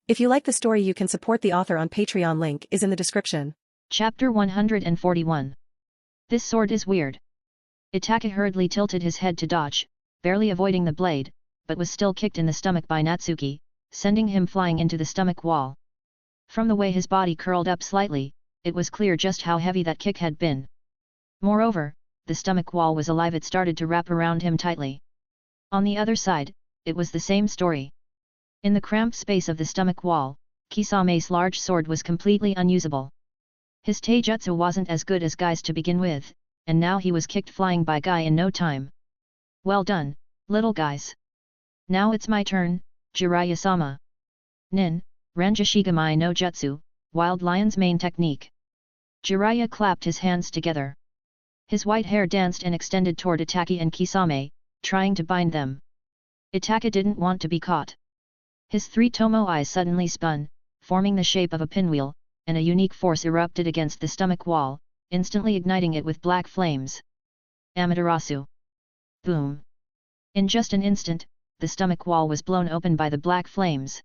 If you like the story, you can support the author on Patreon. Link is in the description. Chapter 141. This sword is weird. Itaka hurriedly tilted his head to dodge, barely avoiding the blade, but was still kicked in the stomach by Natsuki, sending him flying into the stomach wall. From the way his body curled up slightly, it was clear just how heavy that kick had been. Moreover, the stomach wall was alive. It started to wrap around him tightly. On the other side, it was the same story. In the cramped space of the stomach wall, Kisame's large sword was completely unusable. His taijutsu wasn't as good as Guy's to begin with, and now he was kicked flying by Guy in no time. Well done, little guys. Now it's my turn, Jiraiya-sama. Nin, Ranjashigamai no Jutsu, Wild Lion's main technique. Jiraiya clapped his hands together. His white hair danced and extended toward Itaka and Kisame, trying to bind them. Itaka didn't want to be caught. His three Tomo eyes suddenly spun, forming the shape of a pinwheel, and a unique force erupted against the stomach wall, instantly igniting it with black flames. Amaterasu. Boom. In just an instant, the stomach wall was blown open by the black flames.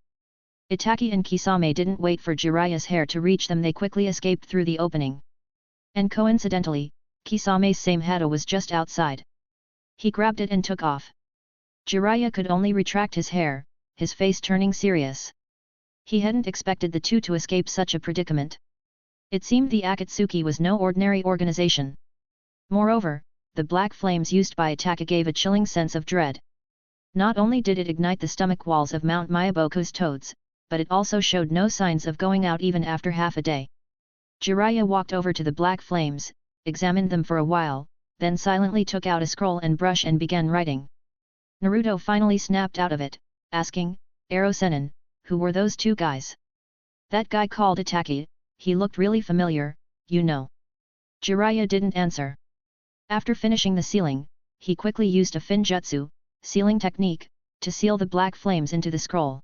Itaka and Kisame didn't wait for Jiraiya's hair to reach them. They quickly escaped through the opening. And coincidentally, Kisame's same hado was just outside. He grabbed it and took off. Jiraiya could only retract his hair, his face turning serious. He hadn't expected the two to escape such a predicament. It seemed the Akatsuki was no ordinary organization. Moreover, the black flames used by Itaka gave a chilling sense of dread. Not only did it ignite the stomach walls of Mount Miyaboku's toads, but it also showed no signs of going out even after half a day. Jiraiya walked over to the black flames, examined them for a while, then silently took out a scroll and brush and began writing. Naruto finally snapped out of it, asking, "Ero-sennin, who were those two guys?" "That guy called Itaka, he looked really familiar, you know." Jiraiya didn't answer. After finishing the sealing, he quickly used a Finjutsu, sealing technique, to seal the black flames into the scroll.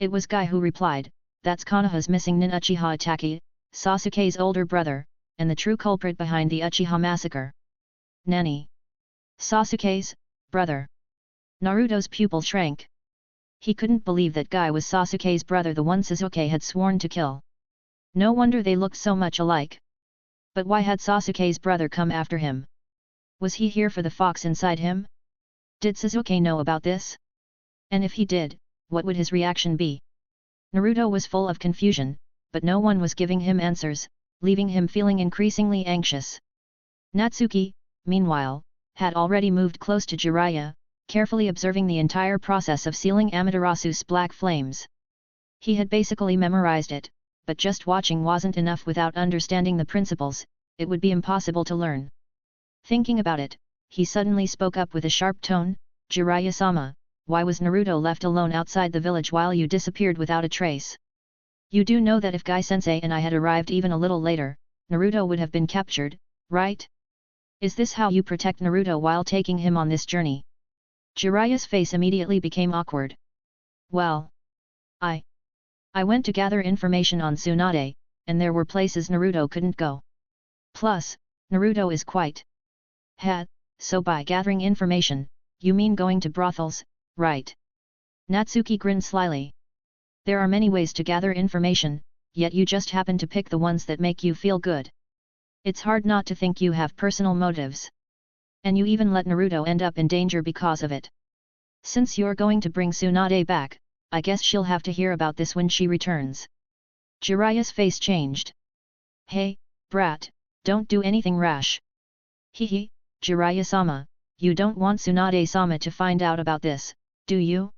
It was Guy who replied, "That's Konoha's missing nin Uchiha Itaka, Sasuke's older brother, and the true culprit behind the Uchiha massacre." "Nani? Sasuke's brother?" Naruto's pupil shrank. He couldn't believe that Guy was Sasuke's brother, the one Sasuke had sworn to kill. No wonder they looked so much alike. But why had Sasuke's brother come after him? Was he here for the fox inside him? Did Sasuke know about this? And if he did, what would his reaction be? Naruto was full of confusion, but no one was giving him answers, leaving him feeling increasingly anxious. Natsuki, meanwhile, had already moved close to Jiraiya, carefully observing the entire process of sealing Amaterasu's black flames. He had basically memorized it, but just watching wasn't enough. Without understanding the principles, it would be impossible to learn. Thinking about it, he suddenly spoke up with a sharp tone, "Jiraiya-sama, why was Naruto left alone outside the village while you disappeared without a trace? You do know that if Guy-sensei and I had arrived even a little later, Naruto would have been captured, right? Is this how you protect Naruto while taking him on this journey?" Jiraiya's face immediately became awkward. "Well, I went to gather information on Tsunade, and there were places Naruto couldn't go. Plus, Naruto is quite so by gathering information, you mean going to brothels, right?" Natsuki grinned slyly. "There are many ways to gather information, yet you just happen to pick the ones that make you feel good. It's hard not to think you have personal motives. And you even let Naruto end up in danger because of it. Since you're going to bring Tsunade back, I guess she'll have to hear about this when she returns." Jiraiya's face changed. "Hey, brat, don't do anything rash. Hehe, Jiraiya-sama, you don't want Tsunade-sama to find out about this, do you?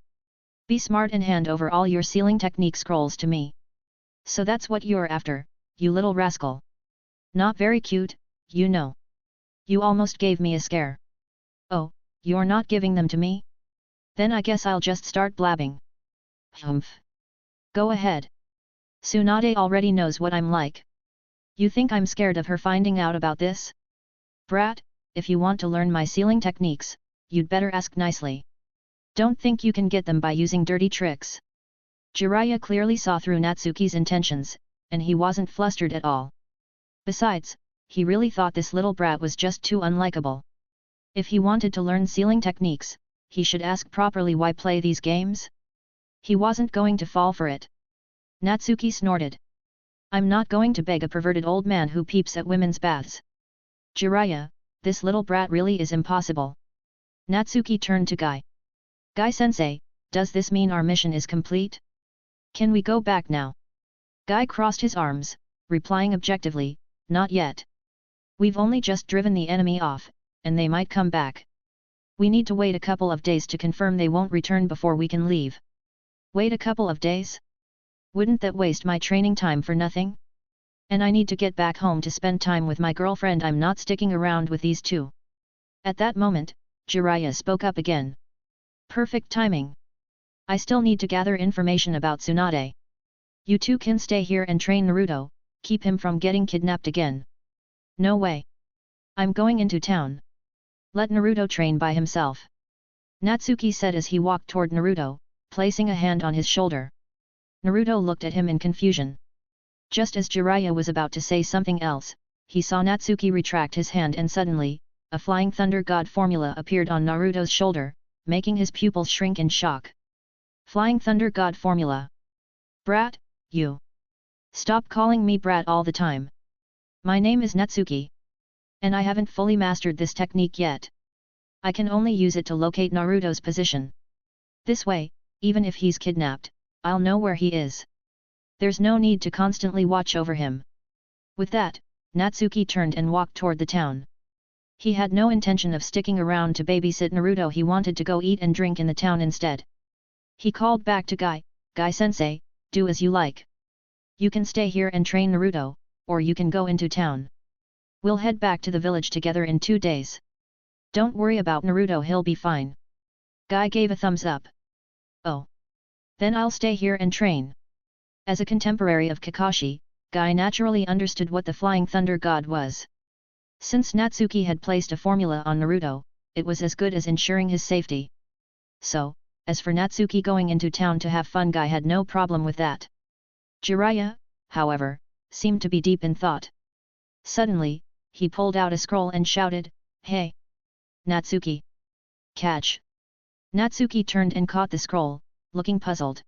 Be smart and hand over all your sealing technique scrolls to me. So that's what you're after, you little rascal. Not very cute, you know. You almost gave me a scare. Oh, you're not giving them to me? Then I guess I'll just start blabbing. Humph. Go ahead. Tsunade already knows what I'm like. You think I'm scared of her finding out about this? Brat, if you want to learn my sealing techniques, you'd better ask nicely. Don't think you can get them by using dirty tricks." Jiraiya clearly saw through Natsuki's intentions, and he wasn't flustered at all. Besides, he really thought this little brat was just too unlikable. If he wanted to learn sealing techniques, he should ask properly. Why play these games? He wasn't going to fall for it. Natsuki snorted. I'm not going to beg a perverted old man who peeps at women's baths. Jiraiya, this little brat really is impossible. Natsuki turned to Guy. Guy-sensei, does this mean our mission is complete? Can we go back now? Guy crossed his arms, replying objectively, not yet. We've only just driven the enemy off, and they might come back. We need to wait a couple of days to confirm they won't return before we can leave. Wait a couple of days? Wouldn't that waste my training time for nothing? And I need to get back home to spend time with my girlfriend. I'm not sticking around with these two. At that moment, Jiraiya spoke up again. Perfect timing. I still need to gather information about Tsunade. You two can stay here and train Naruto, keep him from getting kidnapped again. No way. I'm going into town. Let Naruto train by himself. Natsuki said as he walked toward Naruto, placing a hand on his shoulder. Naruto looked at him in confusion. Just as Jiraiya was about to say something else, he saw Natsuki retract his hand and suddenly, a Flying Thunder God formula appeared on Naruto's shoulder, making his pupils shrink in shock. Flying Thunder God formula. Brat, you. Stop calling me brat all the time. My name is Natsuki. And I haven't fully mastered this technique yet. I can only use it to locate Naruto's position. This way, even if he's kidnapped, I'll know where he is. There's no need to constantly watch over him. With that, Natsuki turned and walked toward the town. He had no intention of sticking around to babysit Naruto. He wanted to go eat and drink in the town instead. He called back to Guy, Guy-sensei, do as you like. You can stay here and train Naruto, or you can go into town. We'll head back to the village together in 2 days. Don't worry about Naruto, he'll be fine. Guy gave a thumbs up. Oh. Then I'll stay here and train. As a contemporary of Kakashi, Guy naturally understood what the Flying Thunder God was. Since Natsuki had placed a formula on Naruto, it was as good as ensuring his safety. So, as for Natsuki going into town to have fun, Guy had no problem with that. Jiraiya, however, seemed to be deep in thought. Suddenly, he pulled out a scroll and shouted, "Hey! Natsuki! Catch!" Natsuki turned and caught the scroll, looking puzzled.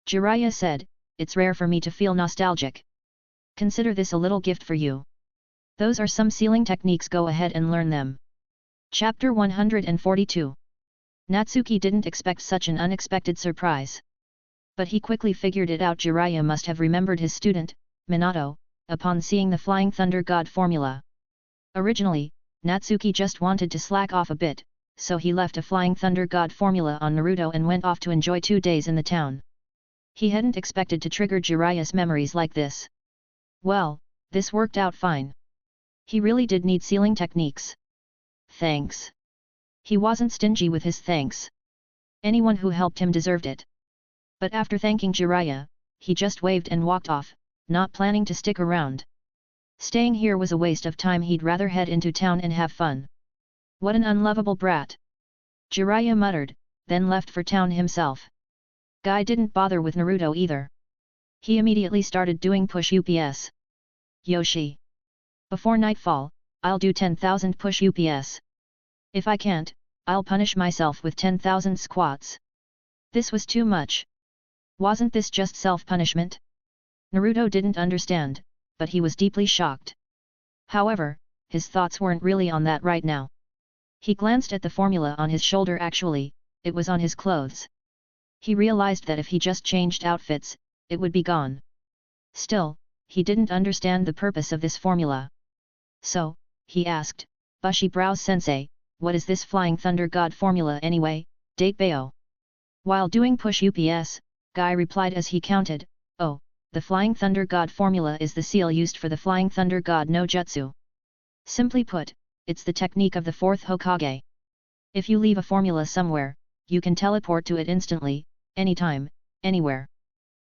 Jiraiya said, "It's rare for me to feel nostalgic. Consider this a little gift for you. Those are some sealing techniques, go ahead and learn them." Chapter 142. Natsuki didn't expect such an unexpected surprise. But he quickly figured it out. Jiraiya must have remembered his student, Minato, upon seeing the Flying Thunder God formula. Originally, Natsuki just wanted to slack off a bit, so he left a Flying Thunder God formula on Naruto and went off to enjoy 2 days in the town. He hadn't expected to trigger Jiraiya's memories like this. Well, this worked out fine. He really did need sealing techniques. Thanks. He wasn't stingy with his thanks. Anyone who helped him deserved it. But after thanking Jiraiya, he just waved and walked off, not planning to stick around. Staying here was a waste of time. He'd rather head into town and have fun. What an unlovable brat! Jiraiya muttered, then left for town himself. Guy didn't bother with Naruto either. He immediately started doing push-ups. Yoshi! Before nightfall, I'll do 10,000 push-ups. If I can't, I'll punish myself with 10,000 squats. This was too much. Wasn't this just self-punishment? Naruto didn't understand, but he was deeply shocked. However, his thoughts weren't really on that right now. He glanced at the formula on his shoulder. Actually, it was on his clothes. He realized that if he just changed outfits, it would be gone. Still, he didn't understand the purpose of this formula. So, he asked, "Bushy Brows Sensei, what is this Flying Thunder God formula anyway, Datebao?" While doing push-ups, Guy replied as he counted, "Oh, the Flying Thunder God formula is the seal used for the Flying Thunder God no Jutsu. Simply put, it's the technique of the 4th Hokage. If you leave a formula somewhere, you can teleport to it instantly, anytime, anywhere.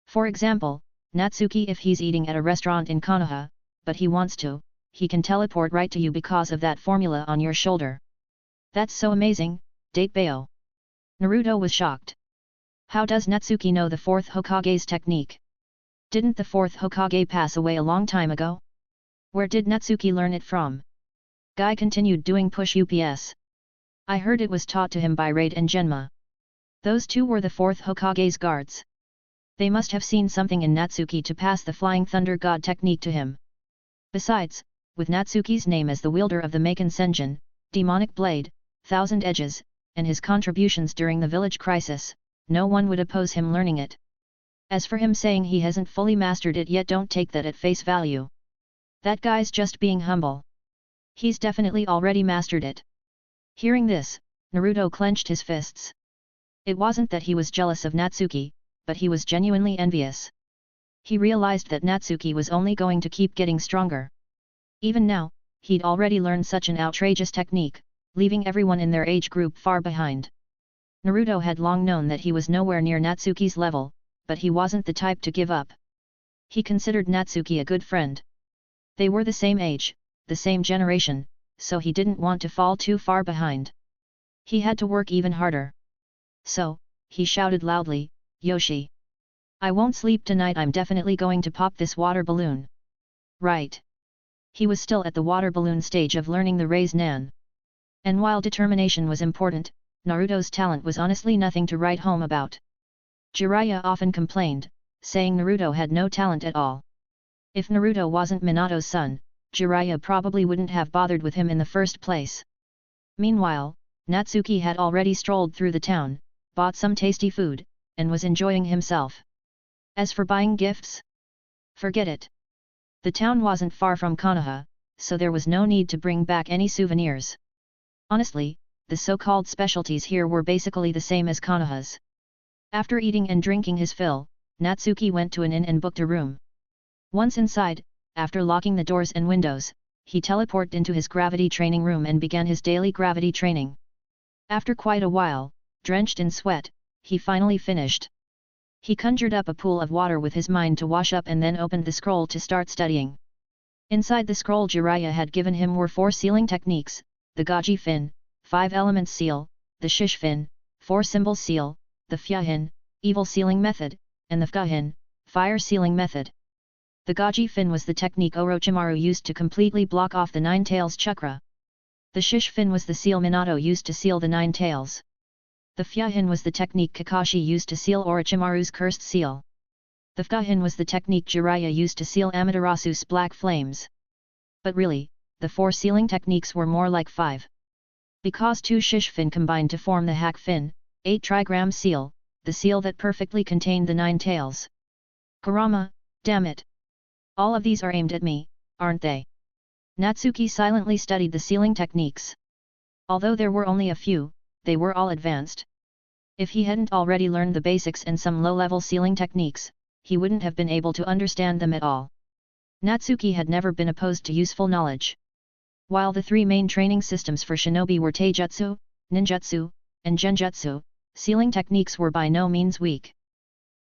For example, Natsuki, if he's eating at a restaurant in Konoha, but he wants to, he can teleport right to you because of that formula on your shoulder. That's so amazing, Datebao." Naruto was shocked. How does Natsuki know the 4th Hokage's technique? Didn't the 4th Hokage pass away a long time ago? Where did Natsuki learn it from? Guy continued doing push-ups. I heard it was taught to him by Raid and Genma. Those two were the fourth Hokage's guards. They must have seen something in Natsuki to pass the Flying Thunder God technique to him. Besides, with Natsuki's name as the wielder of the Maken Senjin, demonic blade, thousand edges, and his contributions during the village crisis, no one would oppose him learning it. As for him saying he hasn't fully mastered it yet, don't take that at face value. That guy's just being humble. He's definitely already mastered it. Hearing this, Naruto clenched his fists. It wasn't that he was jealous of Natsuki, but he was genuinely envious. He realized that Natsuki was only going to keep getting stronger. Even now, he'd already learned such an outrageous technique, leaving everyone in their age group far behind. Naruto had long known that he was nowhere near Natsuki's level, but he wasn't the type to give up. He considered Natsuki a good friend. They were the same age, the same generation, so he didn't want to fall too far behind. He had to work even harder. So, he shouted loudly, "Yoshi! I won't sleep tonight, I'm definitely going to pop this water balloon." Right. He was still at the water balloon stage of learning the Raise Nan. And while determination was important, Naruto's talent was honestly nothing to write home about. Jiraiya often complained, saying Naruto had no talent at all. If Naruto wasn't Minato's son, Jiraiya probably wouldn't have bothered with him in the first place. Meanwhile, Natsuki had already strolled through the town, bought some tasty food, and was enjoying himself. As for buying gifts? Forget it. The town wasn't far from Konoha, so there was no need to bring back any souvenirs. Honestly, the so-called specialties here were basically the same as Konoha's. After eating and drinking his fill, Natsuki went to an inn and booked a room. Once inside, after locking the doors and windows, he teleported into his gravity training room and began his daily gravity training. After quite a while, drenched in sweat, he finally finished. He conjured up a pool of water with his mind to wash up and then opened the scroll to start studying. Inside the scroll Jiraiya had given him were 4 sealing techniques, the Gaji Fin, 5 elements seal, the Shish Fin, 4 symbols seal, the Fyahin, evil sealing method, and the Fukahin, fire sealing method. The Gaji Fin was the technique Orochimaru used to completely block off the Nine Tails chakra. The Shish Fin was the seal Minato used to seal the Nine Tails. The Fyahin was the technique Kakashi used to seal Orochimaru's cursed seal. The Fukahin was the technique Jiraiya used to seal Amaterasu's black flames. But really, the 4 sealing techniques were more like 5. Because 2 Shish Fin combined to form the Hack Fin, 8 trigram seal, the seal that perfectly contained the 9 tails. Kurama, damn it! All of these are aimed at me, aren't they? Natsuki silently studied the sealing techniques. Although there were only a few, they were all advanced. If he hadn't already learned the basics and some low-level sealing techniques, he wouldn't have been able to understand them at all. Natsuki had never been opposed to useful knowledge. While the 3 main training systems for shinobi were taijutsu, ninjutsu, and genjutsu, sealing techniques were by no means weak.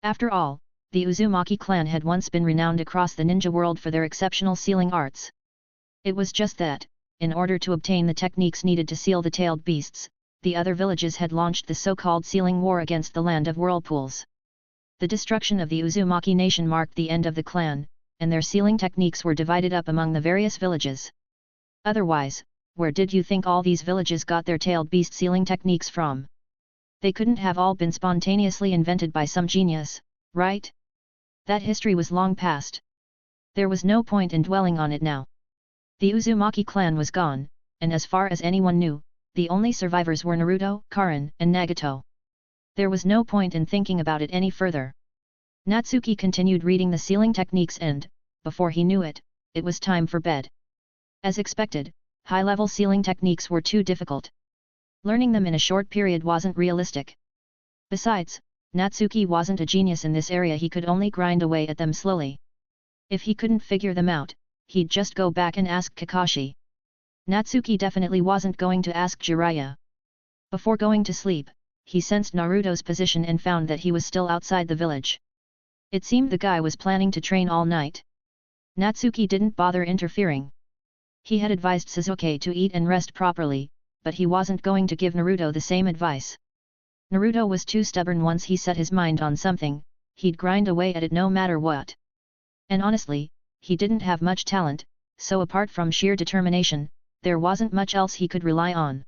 After all, the Uzumaki clan had once been renowned across the ninja world for their exceptional sealing arts. It was just that, in order to obtain the techniques needed to seal the tailed beasts, the other villages had launched the so-called sealing war against the land of whirlpools. The destruction of the Uzumaki nation marked the end of the clan, and their sealing techniques were divided up among the various villages. Otherwise, where did you think all these villages got their tailed beast sealing techniques from? They couldn't have all been spontaneously invented by some genius, right? That history was long past. There was no point in dwelling on it now. The Uzumaki clan was gone, and as far as anyone knew, the only survivors were Naruto, Kirin, and Nagato. There was no point in thinking about it any further. Natsuki continued reading the sealing techniques and, before he knew it, it was time for bed. As expected, high-level sealing techniques were too difficult. Learning them in a short period wasn't realistic. Besides, Natsuki wasn't a genius in this area, he could only grind away at them slowly. If he couldn't figure them out, he'd just go back and ask Kakashi. Natsuki definitely wasn't going to ask Jiraiya. Before going to sleep, he sensed Naruto's position and found that he was still outside the village. It seemed the guy was planning to train all night. Natsuki didn't bother interfering. He had advised Sasuke to eat and rest properly, but he wasn't going to give Naruto the same advice. Naruto was too stubborn. Once he set his mind on something, he'd grind away at it no matter what. And honestly, he didn't have much talent, so apart from sheer determination, there wasn't much else he could rely on.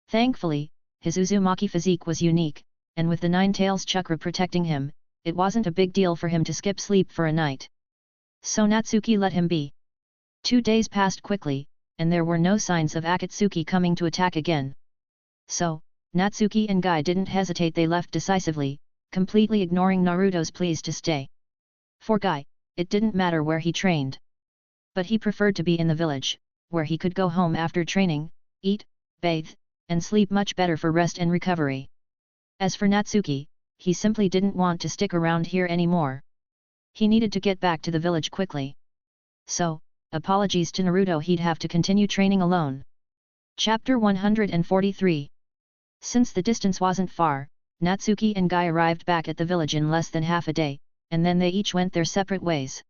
Thankfully, his Uzumaki physique was unique, and with the Nine Tails chakra protecting him, it wasn't a big deal for him to skip sleep for a night. So Natsuki let him be. 2 days passed quickly, and there were no signs of Akatsuki coming to attack again. So, Natsuki and Guy didn't hesitate, they left decisively, completely ignoring Naruto's pleas to stay. For Guy, it didn't matter where he trained. But he preferred to be in the village, where he could go home after training, eat, bathe, and sleep much better for rest and recovery. As for Natsuki, he simply didn't want to stick around here anymore. He needed to get back to the village quickly. So, apologies to Naruto, he'd have to continue training alone. Chapter 143. Since the distance wasn't far, Natsuki and Guy arrived back at the village in less than half a day, and then they each went their separate ways.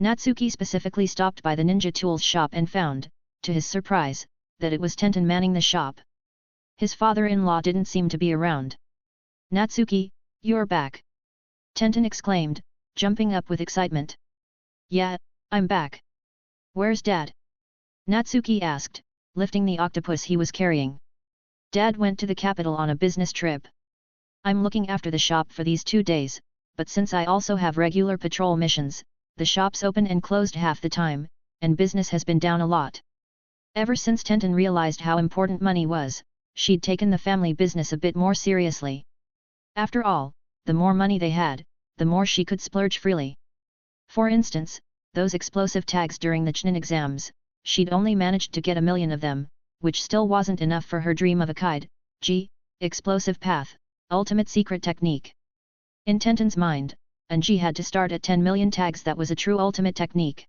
Natsuki specifically stopped by the ninja tools shop and found, to his surprise, that it was Tenten manning the shop. His father-in-law didn't seem to be around. "Natsuki, you're back!" Tenten exclaimed, jumping up with excitement. "Yeah, I'm back. Where's Dad?" Natsuki asked, lifting the octopus he was carrying. "Dad went to the capital on a business trip. I'm looking after the shop for these 2 days, but since I also have regular patrol missions, the shop's open and closed half the time, and business has been down a lot." Ever since Tenten realized how important money was, she'd taken the family business a bit more seriously. After all, the more money they had, the more she could splurge freely. For instance, those explosive tags during the Chunin exams, she'd only managed to get 1 million of them, which still wasn't enough for her dream of a explosive path, ultimate secret technique. In Tenten's mind, Anji had to start at 10 million tags. That was a true ultimate technique.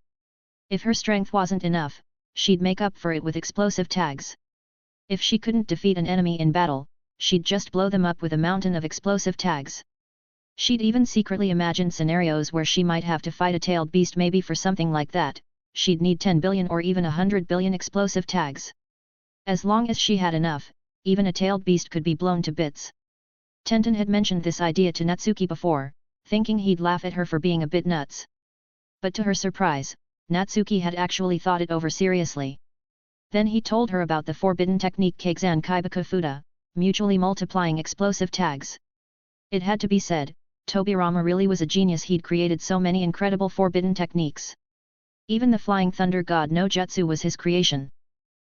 If her strength wasn't enough, she'd make up for it with explosive tags. If she couldn't defeat an enemy in battle, she'd just blow them up with a mountain of explosive tags. She'd even secretly imagined scenarios where she might have to fight a tailed beast. Maybe for something like that, she'd need 10 billion or even 100 billion explosive tags. As long as she had enough, even a tailed beast could be blown to bits. Tenten had mentioned this idea to Natsuki before, thinking he'd laugh at her for being a bit nuts. But to her surprise, Natsuki had actually thought it over seriously. Then he told her about the forbidden technique Keizan Kaibaku Fuda, mutually multiplying explosive tags. It had to be said, Tobirama really was a genius. He'd created so many incredible forbidden techniques. Even the flying thunder god no jutsu was his creation.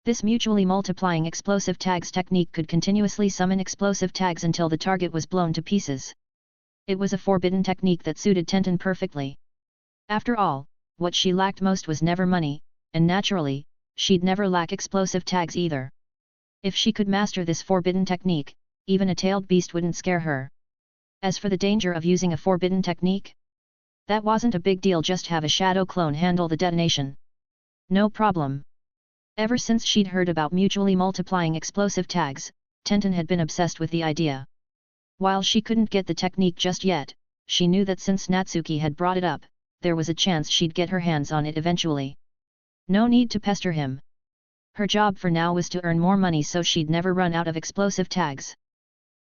This mutually multiplying explosive tags technique could continuously summon explosive tags until the target was blown to pieces. It was a forbidden technique that suited Tenten perfectly. After all, what she lacked most was never money, and naturally, she'd never lack explosive tags either. If she could master this forbidden technique, even a tailed beast wouldn't scare her. As for the danger of using a forbidden technique, that wasn't a big deal. Just have a shadow clone handle the detonation. No problem. Ever since she'd heard about mutually multiplying explosive tags, Tenten had been obsessed with the idea. While she couldn't get the technique just yet, she knew that since Natsuki had brought it up, there was a chance she'd get her hands on it eventually. No need to pester him. Her job for now was to earn more money so she'd never run out of explosive tags.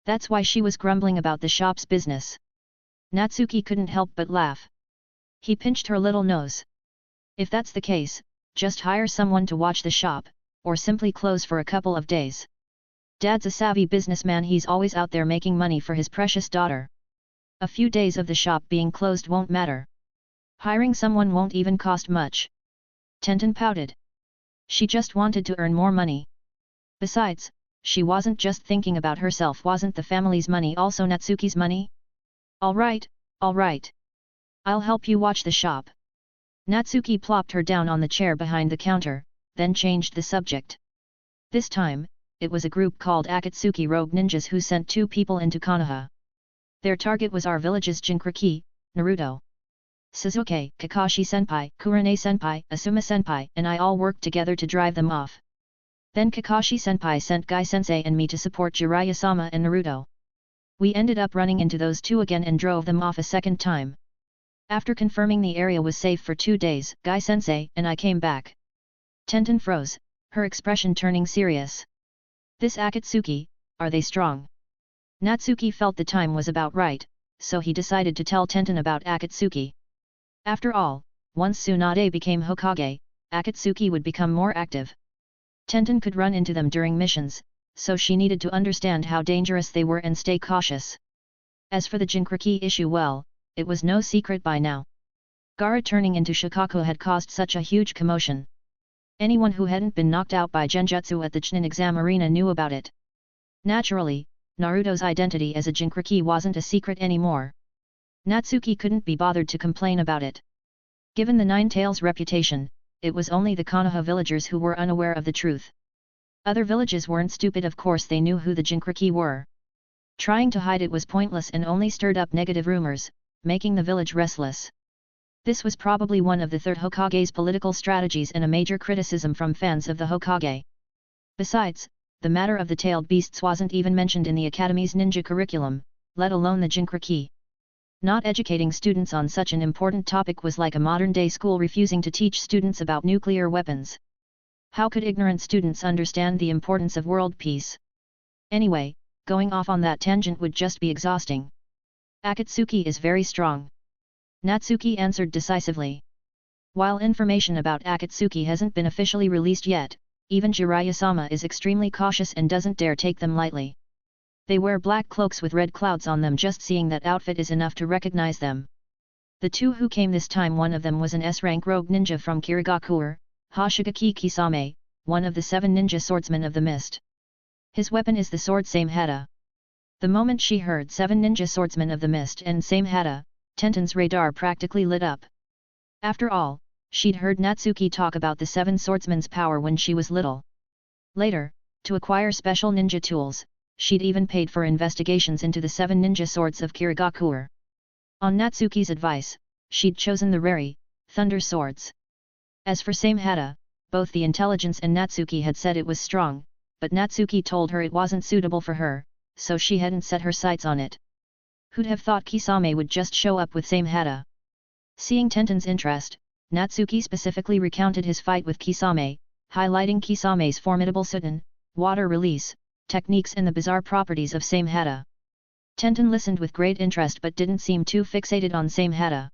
That's why she was grumbling about the shop's business. Natsuki couldn't help but laugh. He pinched her little nose. "If that's the case, just hire someone to watch the shop, or simply close for a couple of days. Dad's a savvy businessman. He's always out there making money for his precious daughter. A few days of the shop being closed won't matter. Hiring someone won't even cost much." Tenten pouted. She just wanted to earn more money. Besides, she wasn't just thinking about herself. Wasn't the family's money also Natsuki's money? All right. I'll help you watch the shop." Natsuki plopped her down on the chair behind the counter, then changed the subject. This time, it was a group called Akatsuki Rogue Ninjas who sent 2 people into Konoha. Their target was our village's Jinchuriki, Naruto. Sasuke, Kakashi-senpai, Kurane-senpai, Asuma-senpai, and I all worked together to drive them off. Then Kakashi-senpai sent Guy-sensei and me to support Jiraiya-sama and Naruto. We ended up running into those 2 again and drove them off a second time. After confirming the area was safe for 2 days, Guy-sensei and I came back. Tenten froze, her expression turning serious. This Akatsuki, are they strong? Natsuki felt the time was about right, so he decided to tell Tenten about Akatsuki. After all, once Tsunade became Hokage, Akatsuki would become more active. Tenten could run into them during missions, so she needed to understand how dangerous they were and stay cautious. As for the Jinchuriki issue, well, it was no secret by now. Gaara turning into Shikaku had caused such a huge commotion. Anyone who hadn't been knocked out by Genjutsu at the Chunin exam arena knew about it. Naturally, Naruto's identity as a Jinchuriki wasn't a secret anymore. Natsuki couldn't be bothered to complain about it. Given the Nine-Tails' reputation, it was only the Konoha villagers who were unaware of the truth. Other villages weren't stupid, of course they knew who the Jinchuriki were. Trying to hide it was pointless and only stirred up negative rumors, making the village restless. This was probably one of the third Hokage's political strategies and a major criticism from fans of the Hokage. Besides, the matter of the tailed beasts wasn't even mentioned in the Academy's ninja curriculum, let alone the Jinchuriki. Not educating students on such an important topic was like a modern-day school refusing to teach students about nuclear weapons. How could ignorant students understand the importance of world peace? Anyway, going off on that tangent would just be exhausting. Akatsuki is very strong. Natsuki answered decisively. While information about Akatsuki hasn't been officially released yet, even Jiraiya-sama is extremely cautious and doesn't dare take them lightly. They wear black cloaks with red clouds on them. Just seeing that outfit is enough to recognize them. The two who came this time, one of them was an S-rank rogue ninja from Kirigakure, Hoshigaki Kisame, one of the 7 ninja swordsmen of the mist. His weapon is the sword Samehada. The moment she heard 7 ninja swordsmen of the mist and Samehada, Tenten's radar practically lit up. After all, she'd heard Natsuki talk about the 7 swordsmen's power when she was little. Later, to acquire special ninja tools, she'd even paid for investigations into the 7 ninja swords of Kirigakure. On Natsuki's advice, she'd chosen the Rari, thunder swords. As for Samehada, both the intelligence and Natsuki had said it was strong, but Natsuki told her it wasn't suitable for her, so she hadn't set her sights on it. Who'd have thought Kisame would just show up with Samehada? Seeing Tenten's interest, Natsuki specifically recounted his fight with Kisame, highlighting Kisame's formidable Suten, water release, techniques and the bizarre properties of Samehada. Tenten listened with great interest but didn't seem too fixated on Samehada.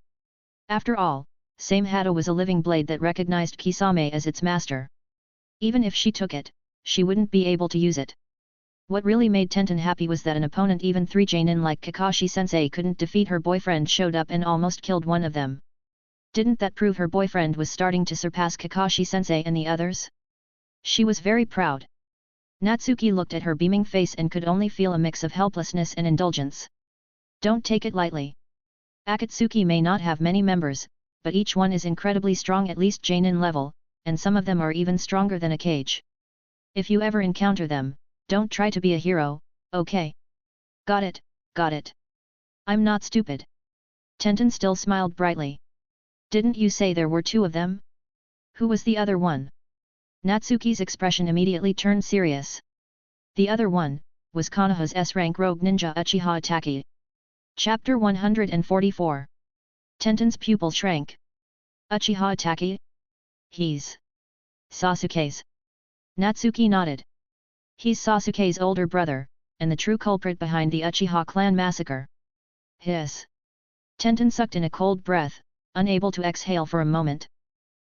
After all, Samehada was a living blade that recognized Kisame as its master. Even if she took it, she wouldn't be able to use it. What really made Tenten happy was that an opponent even 3 Jonin like Kakashi-sensei couldn't defeat. Her boyfriend showed up and almost killed one of them. Didn't that prove her boyfriend was starting to surpass Kakashi-sensei and the others? She was very proud. Natsuki looked at her beaming face and could only feel a mix of helplessness and indulgence. Don't take it lightly. Akatsuki may not have many members, but each one is incredibly strong, at least Jonin level, and some of them are even stronger than a Kage. If you ever encounter them, don't try to be a hero, okay? Got it, got it. I'm not stupid. Tenten still smiled brightly. Didn't you say there were 2 of them? Who was the other one? Natsuki's expression immediately turned serious. The other one was Konoha's S-rank rogue ninja Uchiha Itachi. Chapter 144. Tenten's pupil shrank. Uchiha Itachi? He's Sasuke's. Natsuki nodded. He's Sasuke's older brother, and the true culprit behind the Uchiha clan massacre. Hiss. Tenten sucked in a cold breath, unable to exhale for a moment.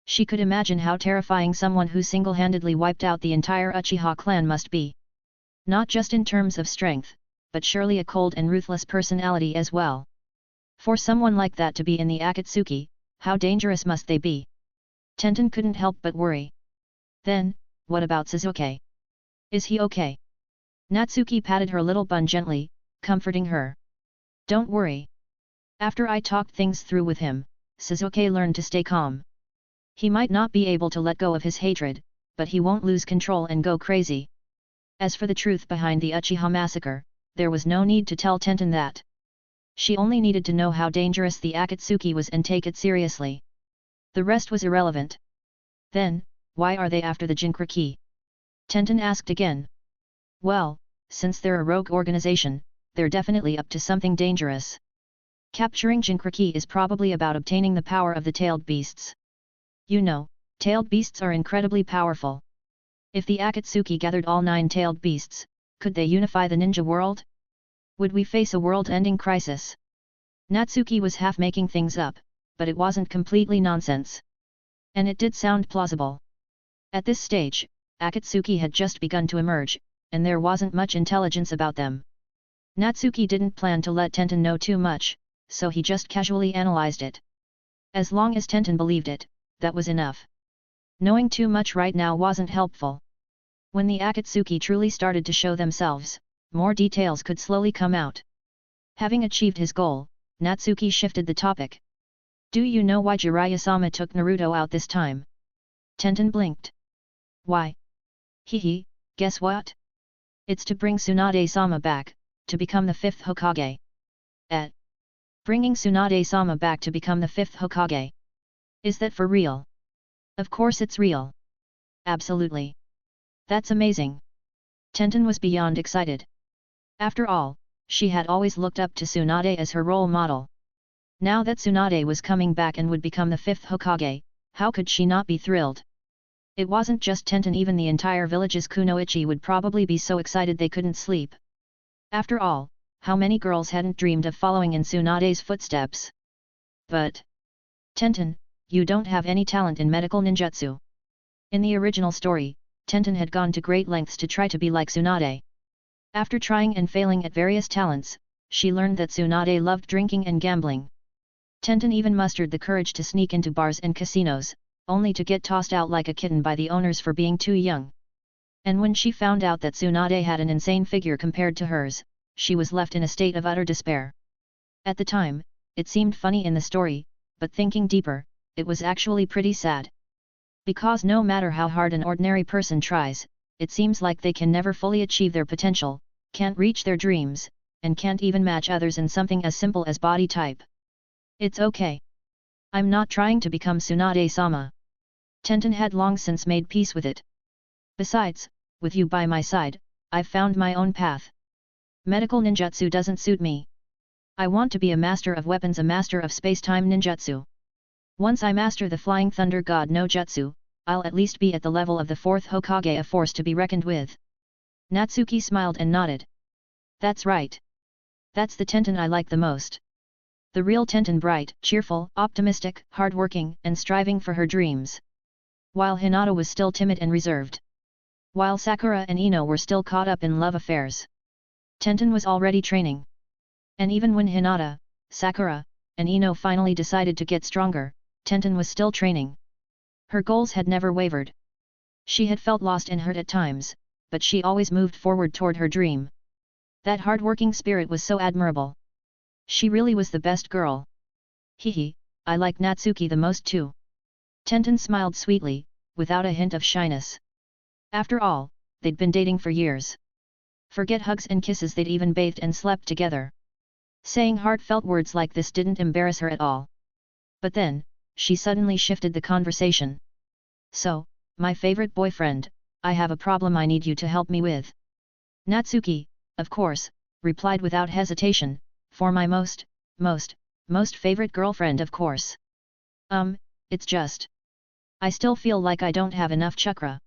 She could imagine how terrifying someone who single-handedly wiped out the entire Uchiha clan must be. Not just in terms of strength, but surely a cold and ruthless personality as well. For someone like that to be in the Akatsuki, how dangerous must they be? Tenten couldn't help but worry. Then, what about Sasuke? Is he okay? Natsuki patted her little bun gently, comforting her. Don't worry. After I talked things through with him, Sasuke learned to stay calm. He might not be able to let go of his hatred, but he won't lose control and go crazy. As for the truth behind the Uchiha massacre, there was no need to tell Tenten that. She only needed to know how dangerous the Akatsuki was and take it seriously. The rest was irrelevant. Then, why are they after the Jinchuriki? Tenten asked again. Well, since they're a rogue organization, they're definitely up to something dangerous. Capturing Jinchuriki is probably about obtaining the power of the tailed beasts. You know, tailed beasts are incredibly powerful. If the Akatsuki gathered all 9 tailed beasts, could they unify the ninja world? Would we face a world-ending crisis? Natsuki was half making things up, but it wasn't completely nonsense. And it did sound plausible. At this stage, Akatsuki had just begun to emerge, and there wasn't much intelligence about them. Natsuki didn't plan to let Tenten know too much, so he just casually analyzed it. As long as Tenten believed it, that was enough. Knowing too much right now wasn't helpful. When the Akatsuki truly started to show themselves, more details could slowly come out. Having achieved his goal, Natsuki shifted the topic. Do you know why Jiraiya-sama took Naruto out this time? Tenten blinked. Why? Hehe, guess what? It's to bring Tsunade-sama back, to become the 5th Hokage. Bringing Tsunade-sama back to become the 5th Hokage. Is that for real? Of course it's real. Absolutely. That's amazing. Tenten was beyond excited. After all, she had always looked up to Tsunade as her role model. Now that Tsunade was coming back and would become the 5th Hokage, how could she not be thrilled? It wasn't just Tenten, even the entire village's kunoichi would probably be so excited they couldn't sleep. After all, how many girls hadn't dreamed of following in Tsunade's footsteps? But Tenten, you don't have any talent in medical ninjutsu. In the original story, Tenten had gone to great lengths to try to be like Tsunade. After trying and failing at various talents, she learned that Tsunade loved drinking and gambling. Tenten even mustered the courage to sneak into bars and casinos, only to get tossed out like a kitten by the owners for being too young. And when she found out that Tsunade had an insane figure compared to hers, she was left in a state of utter despair. At the time, it seemed funny in the story, but thinking deeper, it was actually pretty sad. Because no matter how hard an ordinary person tries, it seems like they can never fully achieve their potential, can't reach their dreams, and can't even match others in something as simple as body type. It's okay. I'm not trying to become Tsunade-sama. Tenten had long since made peace with it. Besides, with you by my side, I've found my own path. Medical ninjutsu doesn't suit me. I want to be a master of weapons, a master of space-time ninjutsu. Once I master the Flying Thunder God no Jutsu, I'll at least be at the level of the 4th Hokage, a force to be reckoned with. Natsuki smiled and nodded. That's right. That's the Tenten I like the most. The real Tenten, bright, cheerful, optimistic, hardworking, and striving for her dreams. While Hinata was still timid and reserved. While Sakura and Ino were still caught up in love affairs. Tenten was already training. And even when Hinata, Sakura, and Ino finally decided to get stronger, Tenten was still training. Her goals had never wavered. She had felt lost and hurt at times, but she always moved forward toward her dream. That hard-working spirit was so admirable. She really was the best girl. Hehe, I like Natsuki the most too. Tenten smiled sweetly, without a hint of shyness. After all, they'd been dating for years. Forget hugs and kisses, they'd even bathed and slept together. Saying heartfelt words like this didn't embarrass her at all. But then, she suddenly shifted the conversation. So, my favorite boyfriend, I have a problem I need you to help me with. Natsuki, of course, replied without hesitation, for my most favorite girlfriend, of course. It's just. I still feel like I don't have enough chakra.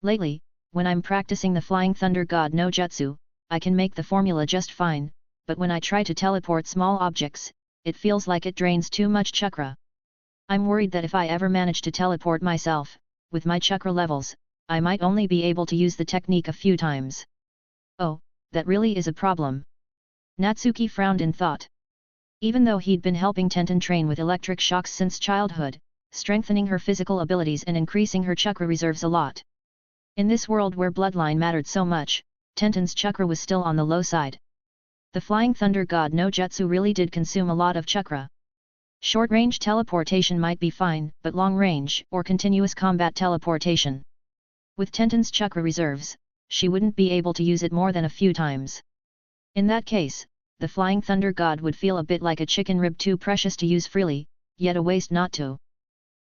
Lately, when I'm practicing the Flying Thunder God no Jutsu, I can make the formula just fine, but when I try to teleport small objects, it feels like it drains too much chakra. I'm worried that if I ever manage to teleport myself, with my chakra levels, I might only be able to use the technique a few times. Oh, that really is a problem. Natsuki frowned in thought. Even though he'd been helping Tenten train with electric shocks since childhood, strengthening her physical abilities and increasing her chakra reserves a lot. In this world where bloodline mattered so much, Tenten's chakra was still on the low side. The Flying Thunder God no Jutsu really did consume a lot of chakra. Short-range teleportation might be fine, but long-range or continuous combat teleportation. With Tenten's chakra reserves, she wouldn't be able to use it more than a few times. In that case, the Flying Thunder God would feel a bit like a chicken rib, too precious to use freely, yet a waste not to.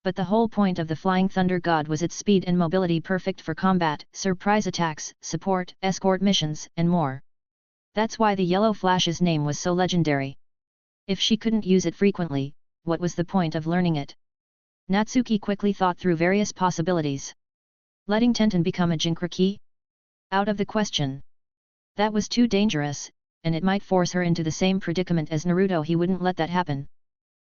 But the whole point of the Flying Thunder God was its speed and mobility, perfect for combat, surprise attacks, support, escort missions, and more. That's why the Yellow Flash's name was so legendary. If she couldn't use it frequently, what was the point of learning it? Natsuki quickly thought through various possibilities. Letting Tenten become a Jinchuriki? Out of the question. That was too dangerous, and it might force her into the same predicament as Naruto. He wouldn't let that happen.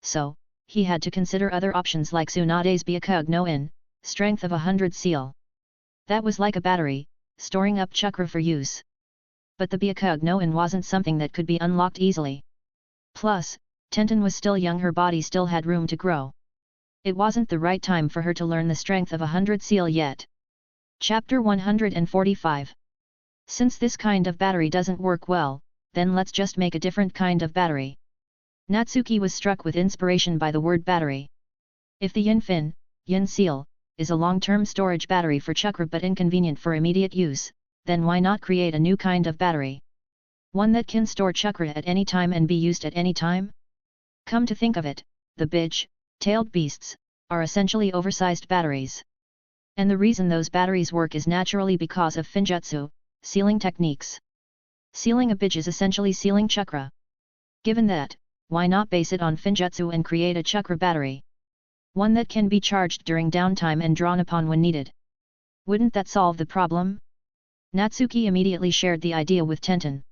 So, he had to consider other options like Tsunade's Byakug no In, strength of 100 seal. That was like a battery, storing up chakra for use. But the Byakugan wasn't something that could be unlocked easily. Plus, Tenten was still young, her body still had room to grow. It wasn't the right time for her to learn the strength of 100 seal yet. Chapter 145. Since this kind of battery doesn't work well, then let's just make a different kind of battery. Natsuki was struck with inspiration by the word battery. If the yin seal, is a long-term storage battery for chakra but inconvenient for immediate use, then why not create a new kind of battery? One that can store chakra at any time and be used at any time? Come to think of it, the tailed beasts, are essentially oversized batteries. And the reason those batteries work is naturally because of finjutsu, sealing techniques. Sealing a bij is essentially sealing chakra. Given that, why not base it on finjutsu and create a chakra battery? One that can be charged during downtime and drawn upon when needed. Wouldn't that solve the problem? Natsuki immediately shared the idea with Tenten.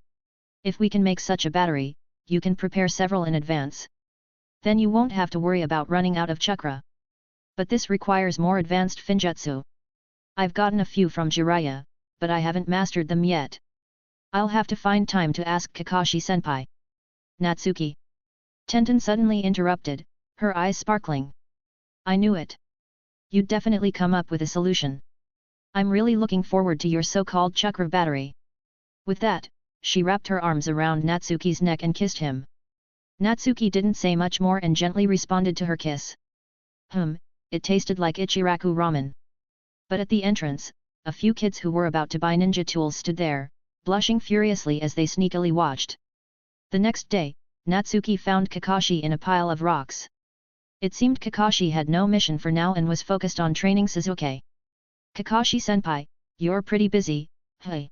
If we can make such a battery, you can prepare several in advance. Then you won't have to worry about running out of chakra. But this requires more advanced finjutsu. I've gotten a few from Jiraiya, but I haven't mastered them yet. I'll have to find time to ask Kakashi-senpai. Natsuki. Tenten suddenly interrupted, her eyes sparkling. I knew it. You'd definitely come up with a solution. I'm really looking forward to your so-called chakra battery. With that, she wrapped her arms around Natsuki's neck and kissed him. Natsuki didn't say much more and gently responded to her kiss. It tasted like Ichiraku ramen. But at the entrance, a few kids who were about to buy ninja tools stood there, blushing furiously as they sneakily watched. The next day, Natsuki found Kakashi in a pile of rocks. It seemed Kakashi had no mission for now and was focused on training Sasuke. Kakashi-senpai, you're pretty busy, hey?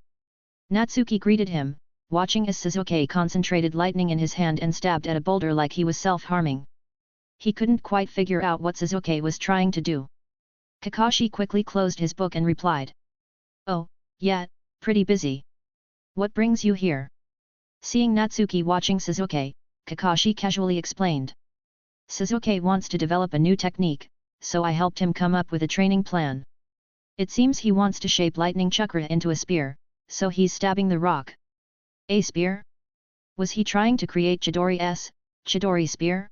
Natsuki greeted him, watching as Sasuke concentrated lightning in his hand and stabbed at a boulder like he was self-harming. He couldn't quite figure out what Sasuke was trying to do. Kakashi quickly closed his book and replied. Oh, yeah, pretty busy. What brings you here? Seeing Natsuki watching Sasuke, Kakashi casually explained. Sasuke wants to develop a new technique, so I helped him come up with a training plan. It seems he wants to shape lightning chakra into a spear, so he's stabbing the rock. A spear? Was he trying to create Chidori spear?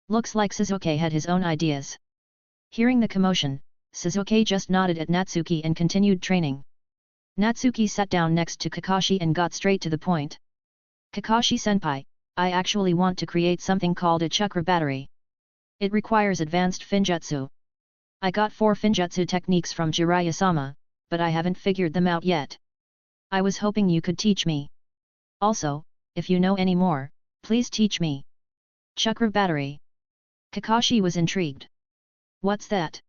Looks like Sasuke had his own ideas. Hearing the commotion, Sasuke just nodded at Natsuki and continued training. Natsuki sat down next to Kakashi and got straight to the point. Kakashi-senpai, I actually want to create something called a chakra battery. It requires advanced finjutsu. I got 4 finjutsu techniques from Jiraiya-sama, but I haven't figured them out yet. I was hoping you could teach me. Also, if you know any more, please teach me. Chakra battery. Kakashi was intrigued. What's that?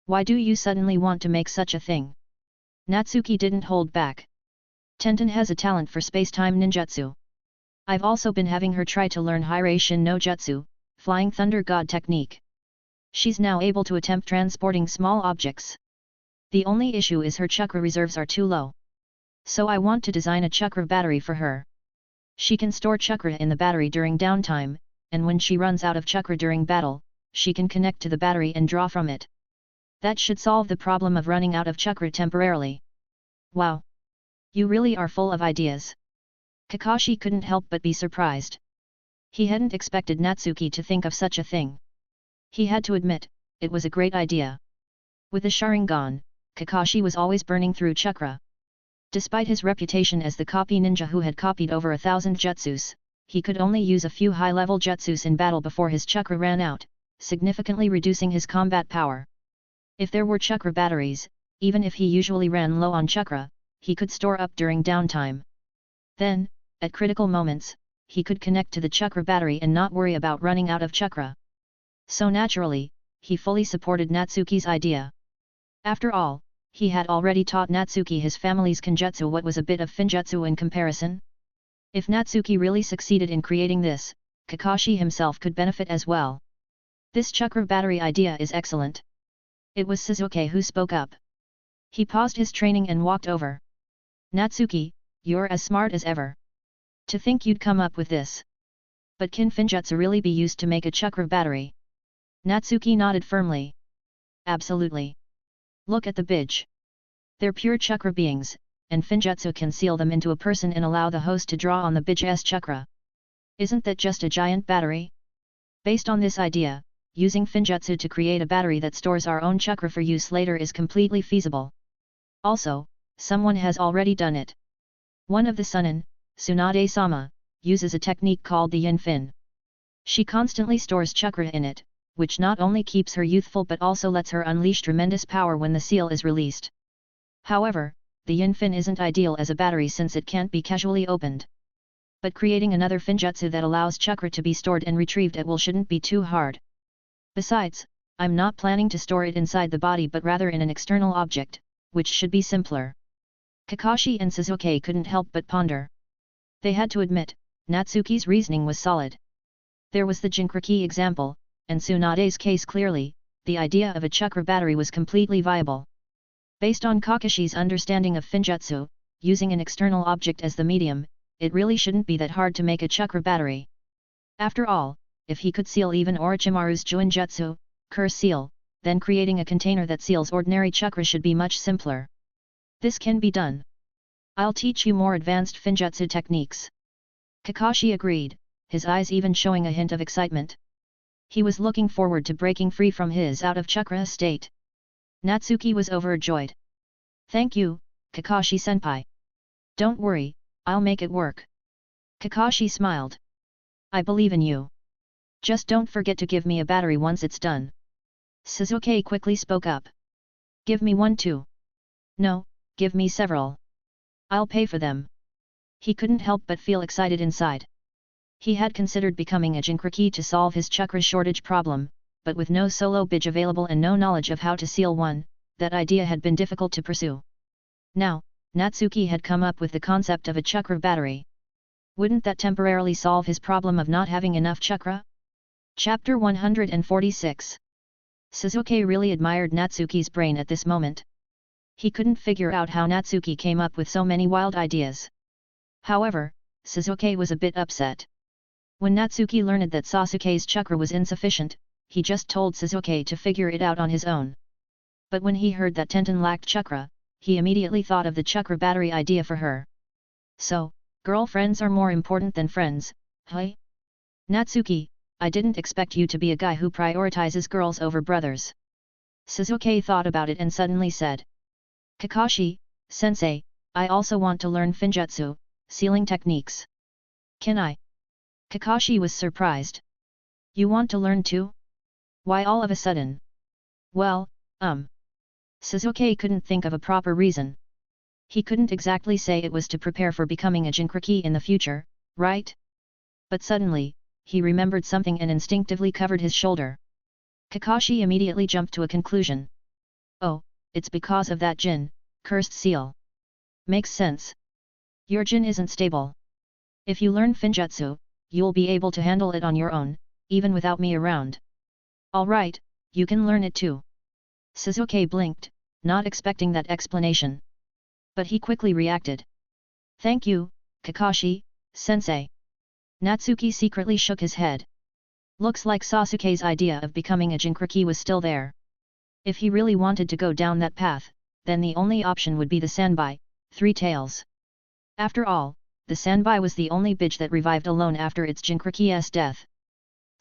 Why do you suddenly want to make such a thing? Natsuki didn't hold back. Tenten has a talent for space-time ninjutsu. I've also been having her try to learn Hiraishin no Jutsu, Flying Thunder God technique. She's now able to attempt transporting small objects. The only issue is her chakra reserves are too low. So I want to design a chakra battery for her. She can store chakra in the battery during downtime, and when she runs out of chakra during battle, she can connect to the battery and draw from it. That should solve the problem of running out of chakra temporarily. Wow! You really are full of ideas. Kakashi couldn't help but be surprised. He hadn't expected Natsuki to think of such a thing. He had to admit, it was a great idea. With the Sharingan, Kakashi was always burning through chakra. Despite his reputation as the copy ninja who had copied over 1,000 jutsus, he could only use a few high-level jutsus in battle before his chakra ran out, significantly reducing his combat power. If there were chakra batteries, even if he usually ran low on chakra, he could store up during downtime. Then, at critical moments, he could connect to the chakra battery and not worry about running out of chakra. So naturally, he fully supported Natsuki's idea. After all, he had already taught Natsuki his family's kenjutsu, what was a bit of finjutsu in comparison. If Natsuki really succeeded in creating this, Kakashi himself could benefit as well. This chakra battery idea is excellent. It was Sasuke who spoke up. He paused his training and walked over. Natsuki, you're as smart as ever. To think you'd come up with this. But can finjutsu really be used to make a chakra battery? Natsuki nodded firmly. Absolutely. Look at the bij. They're pure chakra beings, and Finjutsu can seal them into a person and allow the host to draw on the Bij's chakra. Isn't that just a giant battery? Based on this idea, using Finjutsu to create a battery that stores our own chakra for use later is completely feasible. Also, someone has already done it. One of the Sunin, Tsunade-sama, uses a technique called the Yin Fin. She constantly stores chakra in it, which not only keeps her youthful but also lets her unleash tremendous power when the seal is released. However, the Yin Fin isn't ideal as a battery since it can't be casually opened. But creating another Finjutsu that allows chakra to be stored and retrieved at will shouldn't be too hard. Besides, I'm not planning to store it inside the body but rather in an external object, which should be simpler. Kakashi and Sasuke couldn't help but ponder. They had to admit, Natsuki's reasoning was solid. There was the Jinchuriki example, and Tsunade's case clearly, the idea of a chakra battery was completely viable. Based on Kakashi's understanding of Finjutsu, using an external object as the medium, it really shouldn't be that hard to make a chakra battery. After all, if he could seal even Orochimaru's Juinjutsu, curse seal, then creating a container that seals ordinary chakra should be much simpler. This can be done. I'll teach you more advanced Finjutsu techniques. Kakashi agreed, his eyes even showing a hint of excitement. He was looking forward to breaking free from his out-of-chakra state. Natsuki was overjoyed. Thank you, Kakashi-senpai. Don't worry, I'll make it work. Kakashi smiled. I believe in you. Just don't forget to give me a battery once it's done. Sasuke quickly spoke up. Give me one too. No, give me several. I'll pay for them. He couldn't help but feel excited inside. He had considered becoming a Jinchuriki to solve his chakra shortage problem, but with no solo Bij available and no knowledge of how to seal one, that idea had been difficult to pursue. Now, Natsuki had come up with the concept of a chakra battery. Wouldn't that temporarily solve his problem of not having enough chakra? Chapter 146. Sasuke really admired Natsuki's brain at this moment. He couldn't figure out how Natsuki came up with so many wild ideas. However, Sasuke was a bit upset. When Natsuki learned that Sasuke's chakra was insufficient, he just told Sasuke to figure it out on his own. But when he heard that Tenten lacked chakra, he immediately thought of the chakra battery idea for her. So, girlfriends are more important than friends, huh? Natsuki, I didn't expect you to be a guy who prioritizes girls over brothers. Sasuke thought about it and suddenly said. Kakashi, sensei, I also want to learn Finjutsu, sealing techniques. Can I? Kakashi was surprised. You want to learn too? Why all of a sudden? Well, Sasuke couldn't think of a proper reason. He couldn't exactly say it was to prepare for becoming a Jinchuriki in the future, right? But suddenly, he remembered something and instinctively covered his shoulder. Kakashi immediately jumped to a conclusion. Oh, it's because of that Jin, cursed seal. Makes sense. Your Jin isn't stable. If you learn Finjutsu, you'll be able to handle it on your own, even without me around. Alright, you can learn it too. Sasuke blinked, not expecting that explanation. But he quickly reacted. Thank you, Kakashi, sensei. Natsuki secretly shook his head. Looks like Sasuke's idea of becoming a Jinchuriki was still there. If he really wanted to go down that path, then the only option would be the Sanbai, Three Tails. After all, the Sanbai was the only Bij that revived alone after its Jinchuriki's death.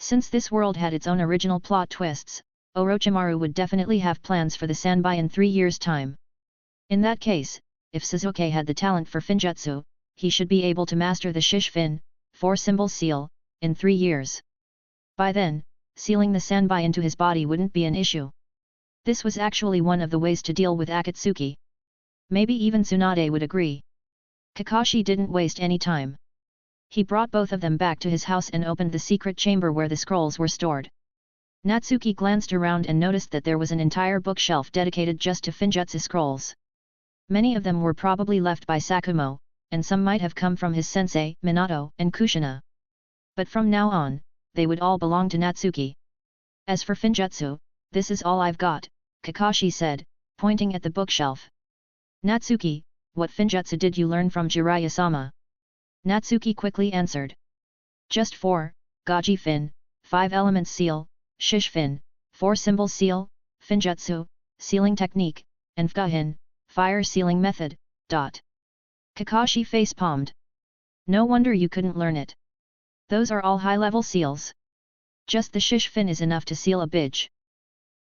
Since this world had its own original plot twists, Orochimaru would definitely have plans for the Sanbai in 3 years' time. In that case, if Sasuke had the talent for Finjutsu, he should be able to master the Shishfin, 4-symbol seal, in 3 years. By then, sealing the Sanbai into his body wouldn't be an issue. This was actually one of the ways to deal with Akatsuki. Maybe even Tsunade would agree. Kakashi didn't waste any time. He brought both of them back to his house and opened the secret chamber where the scrolls were stored. Natsuki glanced around and noticed that there was an entire bookshelf dedicated just to Finjutsu scrolls. Many of them were probably left by Sakumo, and some might have come from his sensei, Minato, and Kushina. But from now on, they would all belong to Natsuki. As for Finjutsu, this is all I've got, Kakashi said, pointing at the bookshelf. Natsuki, what Finjutsu did you learn from Jiraiya-sama? Natsuki quickly answered. Just 4, Gaji Fin, 5 elements seal, Shishfin, 4-symbol seal, Finjutsu, sealing technique, and Fugahin, fire sealing method, Kakashi face-palmed. No wonder you couldn't learn it. Those are all high-level seals. Just the shish fin is enough to seal a bitch.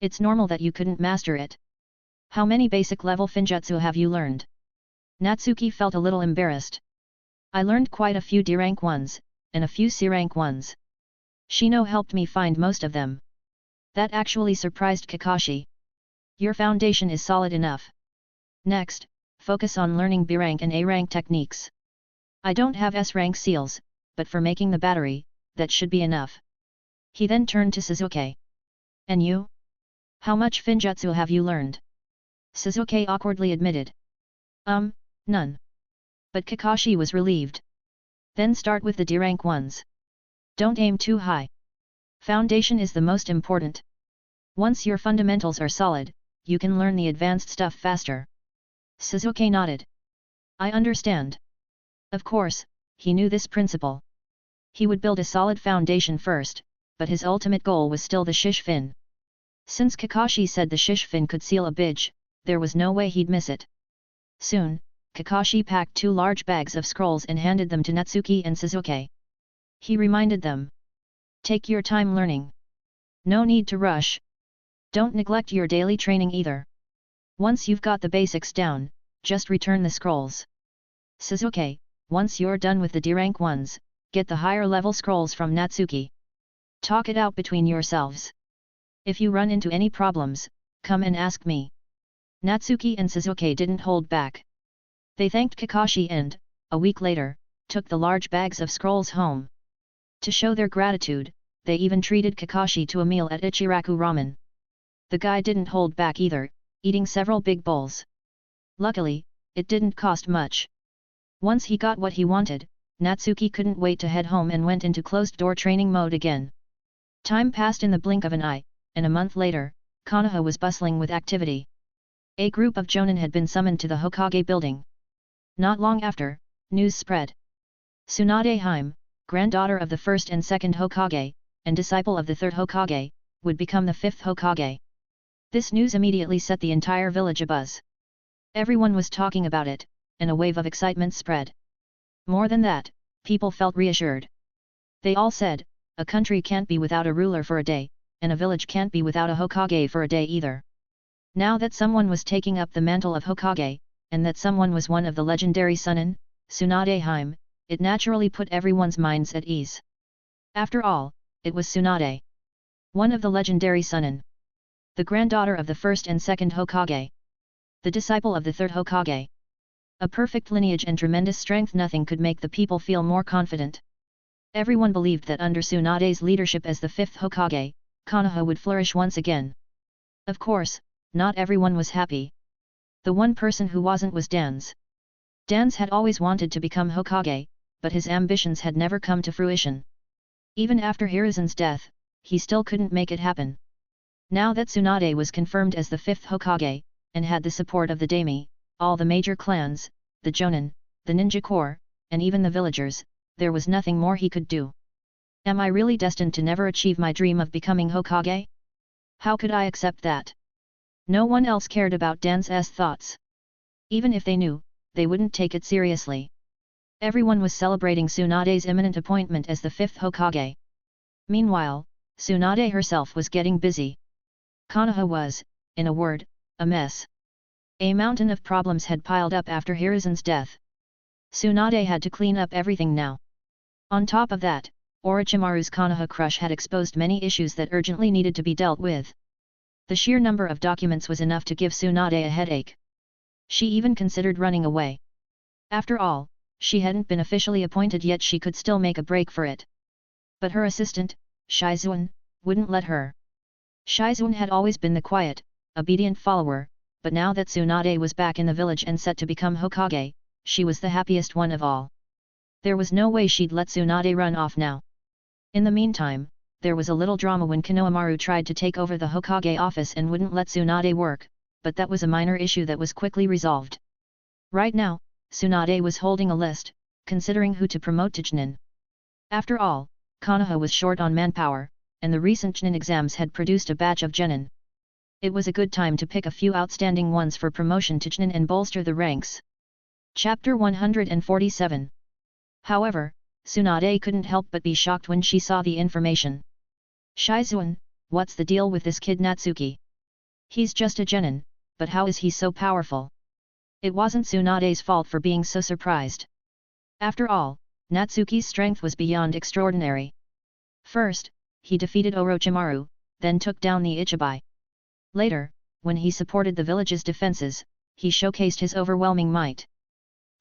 It's normal that you couldn't master it. How many basic level finjutsu have you learned? Natsuki felt a little embarrassed. I learned quite a few D rank ones, and a few C rank ones. Shino helped me find most of them. That actually surprised Kakashi. Your foundation is solid enough. Next, focus on learning B rank and A rank techniques. I don't have S rank seals, but for making the battery, that should be enough. He then turned to Sasuke. And you? How much finjutsu have you learned? Sasuke awkwardly admitted. None. But Kakashi was relieved. Then start with the D rank ones. Don't aim too high. Foundation is the most important. Once your fundamentals are solid, you can learn the advanced stuff faster. Sasuke nodded. I understand. Of course, he knew this principle. He would build a solid foundation first, but his ultimate goal was still the shish fin. Since Kakashi said the shish fin could seal a bitch, there was no way he'd miss it. Soon, Kakashi packed 2 large bags of scrolls and handed them to Natsuki and Sasuke. He reminded them. Take your time learning. No need to rush. Don't neglect your daily training either. Once you've got the basics down, just return the scrolls. Sasuke, once you're done with the D rank ones, get the higher level scrolls from Natsuki. Talk it out between yourselves. If you run into any problems, come and ask me. Natsuki and Sasuke didn't hold back. They thanked Kakashi and, a week later, took the large bags of scrolls home. To show their gratitude, they even treated Kakashi to a meal at Ichiraku Ramen. The guy didn't hold back either, eating several big bowls. Luckily, it didn't cost much. Once he got what he wanted, Natsuki couldn't wait to head home and went into closed-door training mode again. Time passed in the blink of an eye, and a month later, Konoha was bustling with activity. A group of Jonin had been summoned to the Hokage building. Not long after, news spread. Tsunade Hime, granddaughter of the first and second Hokage, and disciple of the third Hokage, would become the fifth Hokage. This news immediately set the entire village abuzz. Everyone was talking about it, and a wave of excitement spread. More than that, people felt reassured. They all said, a country can't be without a ruler for a day, and a village can't be without a Hokage for a day either. Now that someone was taking up the mantle of Hokage, and that someone was one of the legendary Sunin, Tsunade Hime, it naturally put everyone's minds at ease. After all, it was Tsunade. One of the legendary Sunin. The granddaughter of the first and second Hokage. The disciple of the third Hokage. A perfect lineage and tremendous strength. Nothing could make the people feel more confident. Everyone believed that under Tsunade's leadership as the fifth Hokage, Konoha would flourish once again. Of course, not everyone was happy. The one person who wasn't was Dan's. Dan's had always wanted to become Hokage, but his ambitions had never come to fruition. Even after Hiruzen's death, he still couldn't make it happen. Now that Tsunade was confirmed as the fifth Hokage, and had the support of the daime, all the major clans, the Jonin, the ninja corps, and even the villagers, there was nothing more he could do. Am I really destined to never achieve my dream of becoming Hokage? How could I accept that? No one else cared about Dan's thoughts. Even if they knew, they wouldn't take it seriously. Everyone was celebrating Tsunade's imminent appointment as the fifth Hokage. Meanwhile, Tsunade herself was getting busy. Konoha was, in a word, a mess. A mountain of problems had piled up after Hiruzen's death. Tsunade had to clean up everything now. On top of that, Orochimaru's Konoha crush had exposed many issues that urgently needed to be dealt with. The sheer number of documents was enough to give Tsunade a headache. She even considered running away. After all, she hadn't been officially appointed yet, she could still make a break for it. But her assistant, Shizuan, wouldn't let her. Shizuan had always been the quiet, obedient follower, but now that Tsunade was back in the village and set to become Hokage, she was the happiest one of all. There was no way she'd let Tsunade run off now. In the meantime, there was a little drama when Konohamaru tried to take over the Hokage office and wouldn't let Tsunade work, but that was a minor issue that was quickly resolved. Right now, Tsunade was holding a list, considering who to promote to Chunin. After all, Konoha was short on manpower, and the recent Chunin exams had produced a batch of genin. It was a good time to pick a few outstanding ones for promotion to Chunin and bolster the ranks. Chapter 147. However, Tsunade couldn't help but be shocked when she saw the information. Shizuan, what's the deal with this kid Natsuki? He's just a genin, but how is he so powerful? It wasn't Tsunade's fault for being so surprised. After all, Natsuki's strength was beyond extraordinary. First, he defeated Orochimaru, then took down the Ichibai. Later, when he supported the village's defenses, he showcased his overwhelming might.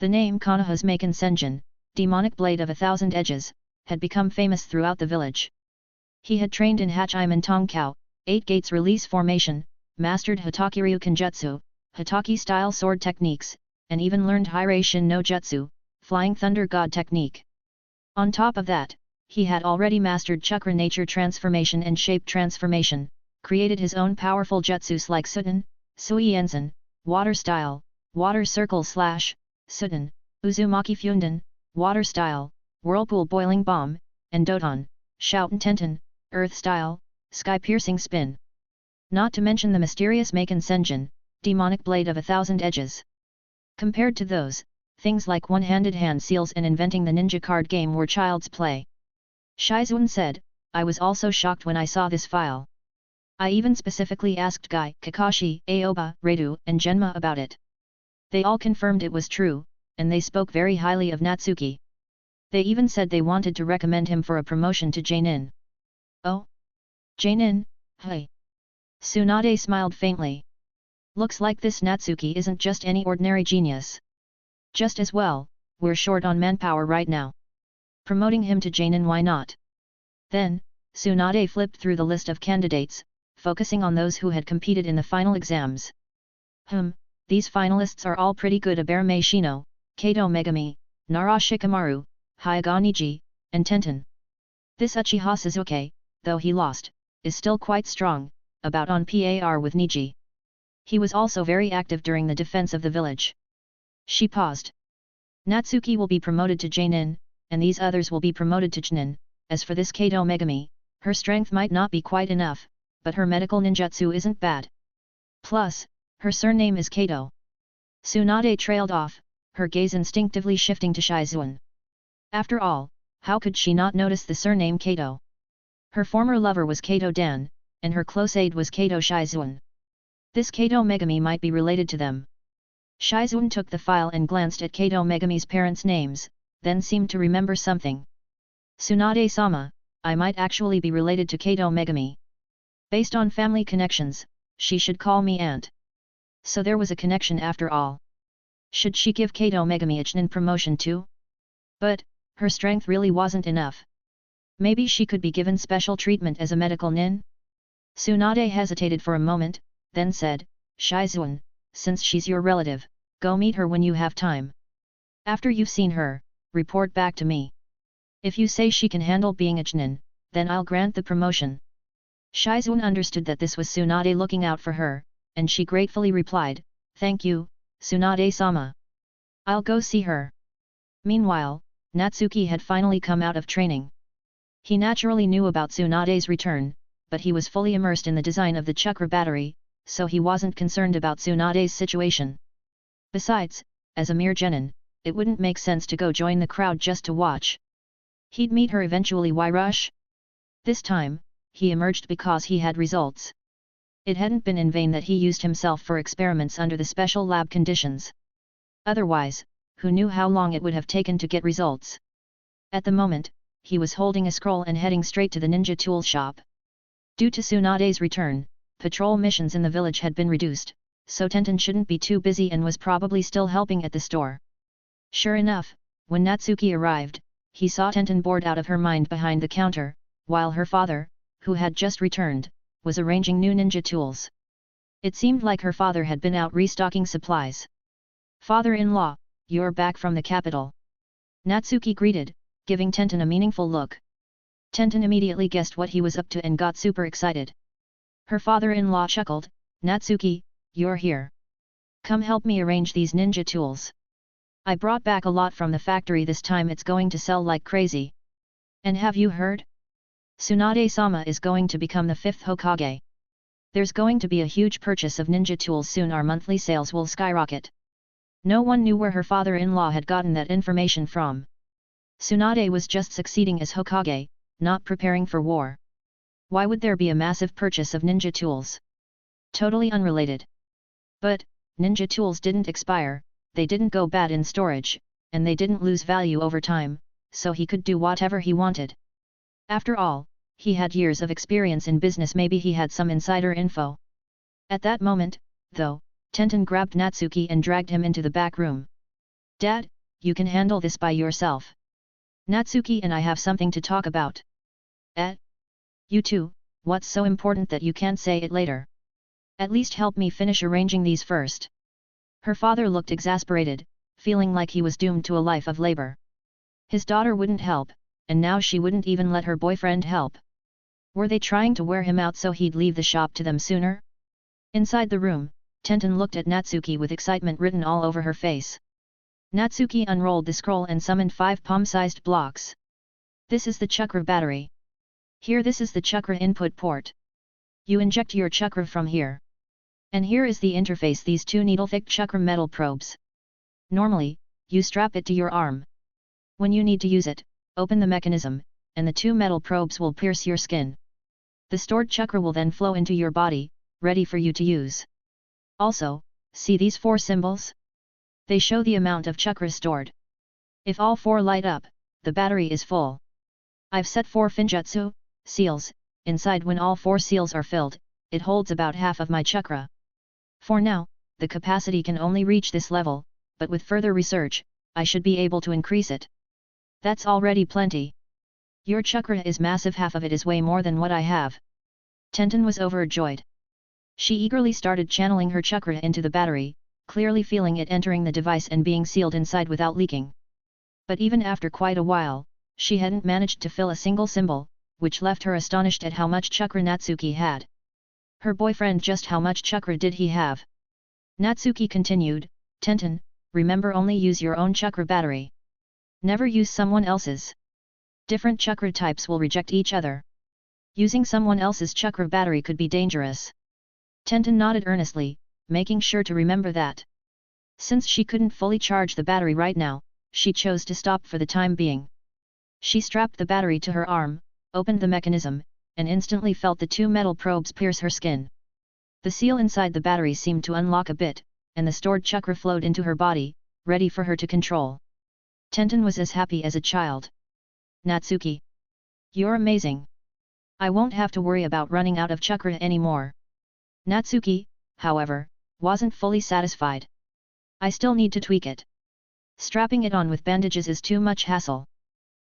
The name Konoha's Maken Senjin, demonic blade of 1,000 edges, had become famous throughout the village. He had trained in Hachiman Tongkao, 8 gates release formation, mastered Hataki Kenjutsu, Hataki-style sword techniques, and even learned Hirei Shin no Jutsu, Flying Thunder God technique. On top of that, he had already mastered chakra nature transformation and shape transformation, created his own powerful jutsus like Suten, Suiensen, water style, water circle slash, Suten, Uzumaki Funden, water style, whirlpool boiling bomb, and Doton, Shouten Tenten, earth style, sky piercing spin. Not to mention the mysterious Maken Senjin, demonic blade of 1,000 edges. Compared to those, things like one-handed hand seals and inventing the ninja card game were child's play. Shizuan said, I was also shocked when I saw this file. I even specifically asked Guy, Kakashi, Aoba, Reidu, and Genma about it. They all confirmed it was true, and they spoke very highly of Natsuki. They even said they wanted to recommend him for a promotion to Jainin. Oh? Jainin, hey. Tsunade smiled faintly. Looks like this Natsuki isn't just any ordinary genius. Just as well, we're short on manpower right now. Promoting him to Jainin, why not? Then, Tsunade flipped through the list of candidates, focusing on those who had competed in the final exams. These finalists are all pretty good. Aberame Shino, Kato Megami, Nara Shikamaru, Hyuga Niji, and Tenten. This Uchiha Sasuke, though he lost, is still quite strong, about on par with Niji. He was also very active during the defense of the village. She paused. Natsuki will be promoted to Jainin, and these others will be promoted to Chunin. As for this Kato Megami, her strength might not be quite enough, but her medical ninjutsu isn't bad. Plus, her surname is Kato. Tsunade trailed off, her gaze instinctively shifting to Shizuan. After all, how could she not notice the surname Kato? Her former lover was Kato Dan, and her close aide was Kato Shizuan. This Kato Megami might be related to them. Shizuan took the file and glanced at Kato Megami's parents' names, then seemed to remember something. Tsunade-sama, I might actually be related to Kato Megami. Based on family connections, she should call me aunt. So there was a connection after all. Should she give Kato Megami a Chunin promotion too? But, her strength really wasn't enough. Maybe she could be given special treatment as a medical nin? Tsunade hesitated for a moment, then said, Shizuan, since she's your relative, go meet her when you have time. After you've seen her, report back to me. If you say she can handle being a Chunin, then I'll grant the promotion. Shizuan understood that this was Tsunade looking out for her, and she gratefully replied, Thank you, Tsunade-sama. I'll go see her. Meanwhile, Natsuki had finally come out of training. He naturally knew about Tsunade's return, but he was fully immersed in the design of the chakra battery, so he wasn't concerned about Tsunade's situation. Besides, as a mere genin, it wouldn't make sense to go join the crowd just to watch. He'd meet her eventually. Why rush? This time, he emerged because he had results. It hadn't been in vain that he used himself for experiments under the special lab conditions. Otherwise, who knew how long it would have taken to get results? At the moment, he was holding a scroll and heading straight to the ninja tool shop. Due to Tsunade's return, patrol missions in the village had been reduced, so Tenten shouldn't be too busy and was probably still helping at the store. Sure enough, when Natsuki arrived, he saw Tenten bored out of her mind behind the counter, while her father, who had just returned, was arranging new ninja tools. It seemed like her father had been out restocking supplies. Father-in-law, you're back from the capital. Natsuki greeted, giving Tenten a meaningful look. Tenten immediately guessed what he was up to and got super excited. Her father-in-law chuckled, Natsuki, you're here. Come help me arrange these ninja tools. I brought back a lot from the factory this time. It's going to sell like crazy. And have you heard? Tsunade-sama is going to become the 5th Hokage. There's going to be a huge purchase of ninja tools soon. Our monthly sales will skyrocket. No one knew where her father-in-law had gotten that information from. Tsunade was just succeeding as Hokage, not preparing for war. Why would there be a massive purchase of ninja tools? Totally unrelated. But, ninja tools didn't expire, they didn't go bad in storage, and they didn't lose value over time, so he could do whatever he wanted. After all, he had years of experience in business, maybe he had some insider info. At that moment, though, Tenten grabbed Natsuki and dragged him into the back room. Dad, you can handle this by yourself. Natsuki and I have something to talk about. You two, what's so important that you can't say it later? At least help me finish arranging these first. Her father looked exasperated, feeling like he was doomed to a life of labor. His daughter wouldn't help, and now she wouldn't even let her boyfriend help. Were they trying to wear him out so he'd leave the shop to them sooner? Inside the room, Tenten looked at Natsuki with excitement written all over her face. Natsuki unrolled the scroll and summoned 5 palm-sized blocks. This is the chakra battery. Here, this is the chakra input port. You inject your chakra from here. And here is the interface, these 2 needle-thick chakra metal probes. Normally, you strap it to your arm. When you need to use it, open the mechanism, and the 2 metal probes will pierce your skin. The stored chakra will then flow into your body, ready for you to use. Also, see these 4 symbols? They show the amount of chakra stored. If all 4 light up, the battery is full. I've set 4 finjutsu seals inside. When all 4 seals are filled, it holds about half of my chakra. For now, the capacity can only reach this level, but with further research, I should be able to increase it. That's already plenty. Your chakra is massive, half of it is way more than what I have. Tenten was overjoyed. She eagerly started channeling her chakra into the battery, clearly feeling it entering the device and being sealed inside without leaking. But even after quite a while, she hadn't managed to fill a single symbol, which left her astonished at how much chakra Natsuki had. Her boyfriend, just how much chakra did he have? Natsuki continued, Tenten, remember, only use your own chakra battery. Never use someone else's. Different chakra types will reject each other. Using someone else's chakra battery could be dangerous. Tenten nodded earnestly, making sure to remember that. Since she couldn't fully charge the battery right now, she chose to stop for the time being. She strapped the battery to her arm, opened the mechanism, and instantly felt the 2 metal probes pierce her skin. The seal inside the battery seemed to unlock a bit, and the stored chakra flowed into her body, ready for her to control. Tenten was as happy as a child. Natsuki, you're amazing. I won't have to worry about running out of chakra anymore. Natsuki, however, wasn't fully satisfied. I still need to tweak it. Strapping it on with bandages is too much hassle.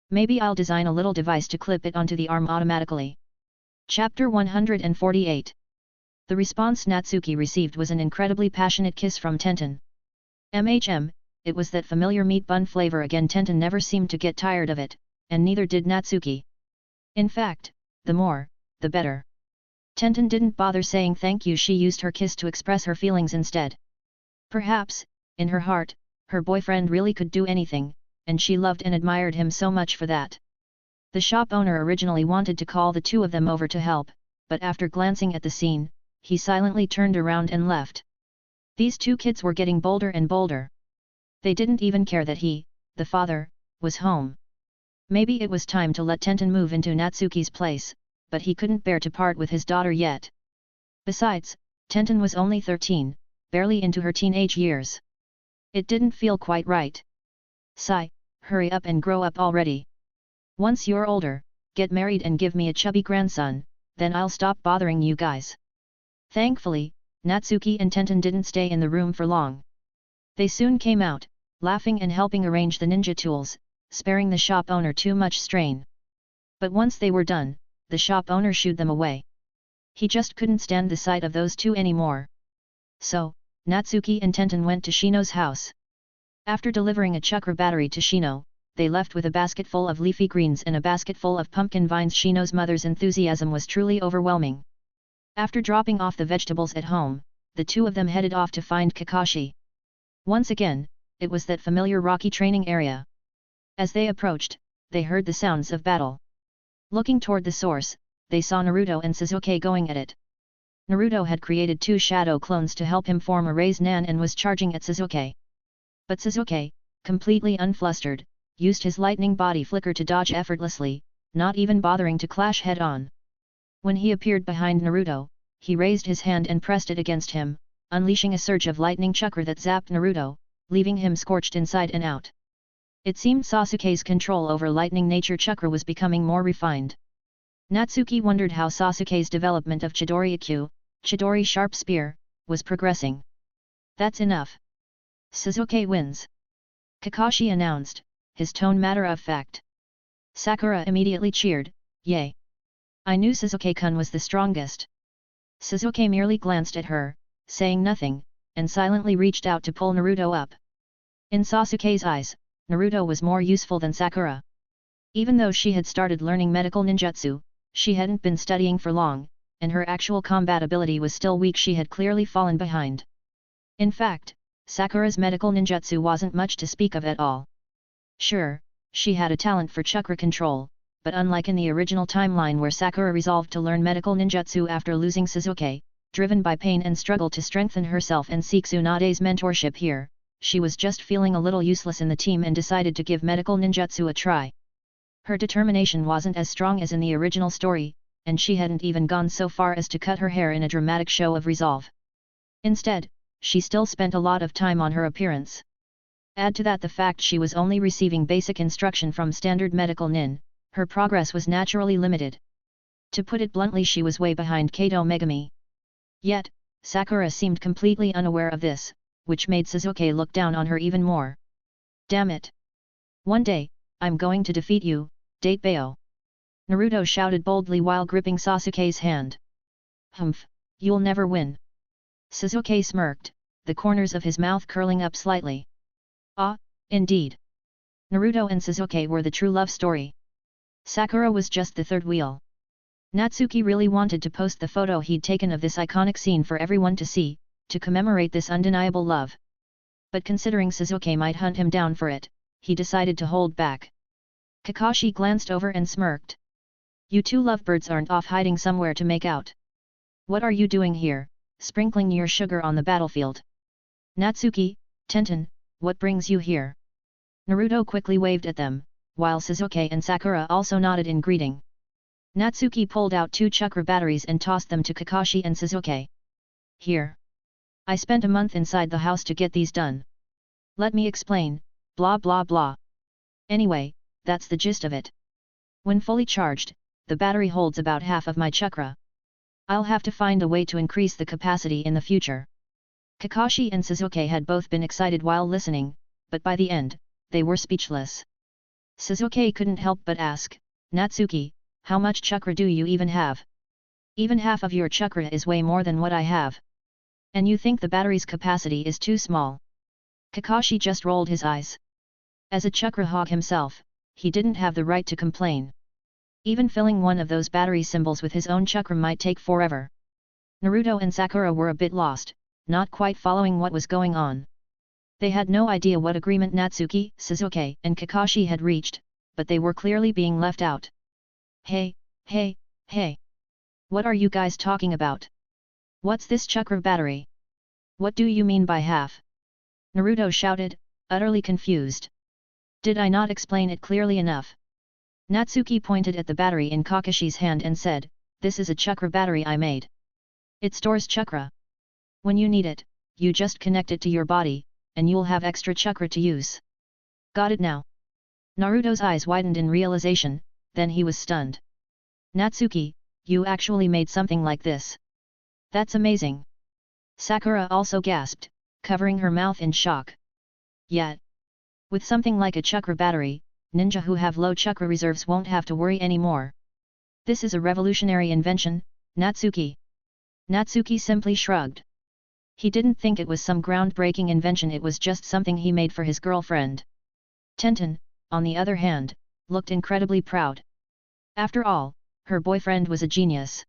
Maybe I'll design a little device to clip it onto the arm automatically. Chapter 148. The response Natsuki received was an incredibly passionate kiss from Tenten. It was that familiar meat bun flavor again. Tenten never seemed to get tired of it, and neither did Natsuki. In fact, the more, the better. Tenten didn't bother saying thank you, she used her kiss to express her feelings instead. Perhaps, in her heart, her boyfriend really could do anything, and she loved and admired him so much for that. The shop owner originally wanted to call the 2 of them over to help, but after glancing at the scene, he silently turned around and left. These 2 kids were getting bolder and bolder. They didn't even care that he, the father, was home. Maybe it was time to let Tenten move into Natsuki's place, but he couldn't bear to part with his daughter yet. Besides, Tenten was only 13, barely into her teenage years. It didn't feel quite right. Sigh, hurry up and grow up already. Once you're older, get married and give me a chubby grandson, then I'll stop bothering you guys. Thankfully, Natsuki and Tenten didn't stay in the room for long. They soon came out, laughing and helping arrange the ninja tools, sparing the shop owner too much strain. But once they were done, the shop owner shooed them away. He just couldn't stand the sight of those 2 anymore. So, Natsuki and Tenten went to Shino's house. After delivering a chakra battery to Shino, they left with a basket full of leafy greens and a basket full of pumpkin vines. Shino's mother's enthusiasm was truly overwhelming. After dropping off the vegetables at home, the 2 of them headed off to find Kakashi. Once again, it was that familiar rocky training area. As they approached, they heard the sounds of battle. Looking toward the source, they saw Naruto and Sasuke going at it. Naruto had created 2 shadow clones to help him form a Raise Nan and was charging at Sasuke. But Sasuke, completely unflustered, used his lightning body flicker to dodge effortlessly, not even bothering to clash head-on. When he appeared behind Naruto, he raised his hand and pressed it against him, unleashing a surge of lightning chakra that zapped Naruto, leaving him scorched inside and out. It seemed Sasuke's control over lightning nature chakra was becoming more refined. Natsuki wondered how Sasuke's development of Chidori Ikyu, Chidori Sharp Spear, was progressing. That's enough. Sasuke wins. Kakashi announced, his tone matter-of-fact. Sakura immediately cheered, yay. I knew Sasuke-kun was the strongest. Sasuke merely glanced at her, saying nothing, and silently reached out to pull Naruto up. In Sasuke's eyes, Naruto was more useful than Sakura. Even though she had started learning medical ninjutsu, she hadn't been studying for long, and her actual combat ability was still weak. She had clearly fallen behind. In fact, Sakura's medical ninjutsu wasn't much to speak of at all. Sure, she had a talent for chakra control, but unlike in the original timeline where Sakura resolved to learn medical ninjutsu after losing Sasuke, driven by pain and struggle to strengthen herself and seek Tsunade's mentorship here, she was just feeling a little useless in the team and decided to give medical ninjutsu a try. Her determination wasn't as strong as in the original story, and she hadn't even gone so far as to cut her hair in a dramatic show of resolve. Instead, she still spent a lot of time on her appearance. Add to that the fact she was only receiving basic instruction from standard medical nin, her progress was naturally limited. To put it bluntly, she was way behind Kato Megami. Yet, Sakura seemed completely unaware of this, which made Sasuke look down on her even more. Damn it! One day, I'm going to defeat you, Date Bayo! Naruto shouted boldly while gripping Sasuke's hand. Humph, you'll never win. Sasuke smirked, the corners of his mouth curling up slightly. Ah, indeed. Naruto and Sasuke were the true love story. Sakura was just the third wheel. Natsuki really wanted to post the photo he'd taken of this iconic scene for everyone to see, to commemorate this undeniable love. But considering Sasuke might hunt him down for it, he decided to hold back. Kakashi glanced over and smirked. You two lovebirds aren't off hiding somewhere to make out. What are you doing here, sprinkling your sugar on the battlefield? Natsuki, Tenten, what brings you here? Naruto quickly waved at them, while Sasuke and Sakura also nodded in greeting. Natsuki pulled out 2 chakra batteries and tossed them to Kakashi and Sasuke. Here. I spent a month inside the house to get these done. Let me explain, blah blah blah. Anyway, that's the gist of it. When fully charged, the battery holds about half of my chakra. I'll have to find a way to increase the capacity in the future. Kakashi and Sasuke had both been excited while listening, but by the end, they were speechless. Sasuke couldn't help but ask, Natsuki, how much chakra do you even have? Even half of your chakra is way more than what I have. And you think the battery's capacity is too small? Kakashi just rolled his eyes. As a chakra hog himself, he didn't have the right to complain. Even filling one of those battery symbols with his own chakra might take forever. Naruto and Sakura were a bit lost, not quite following what was going on. They had no idea what agreement Natsuki, Sasuke, and Kakashi had reached, but they were clearly being left out. Hey, hey, hey! What are you guys talking about? What's this chakra battery? What do you mean by half? Naruto shouted, utterly confused. Did I not explain it clearly enough? Natsuki pointed at the battery in Kakashi's hand and said, this is a chakra battery I made. It stores chakra. When you need it, you just connect it to your body, and you'll have extra chakra to use. Got it now? Naruto's eyes widened in realization, then he was stunned. Natsuki, you actually made something like this. That's amazing. Sakura also gasped, covering her mouth in shock. Yet, with something like a chakra battery, ninja who have low chakra reserves won't have to worry anymore. This is a revolutionary invention, Natsuki. Natsuki simply shrugged. He didn't think it was some groundbreaking invention, it was just something he made for his girlfriend. Tenten, on the other hand, looked incredibly proud. After all, her boyfriend was a genius.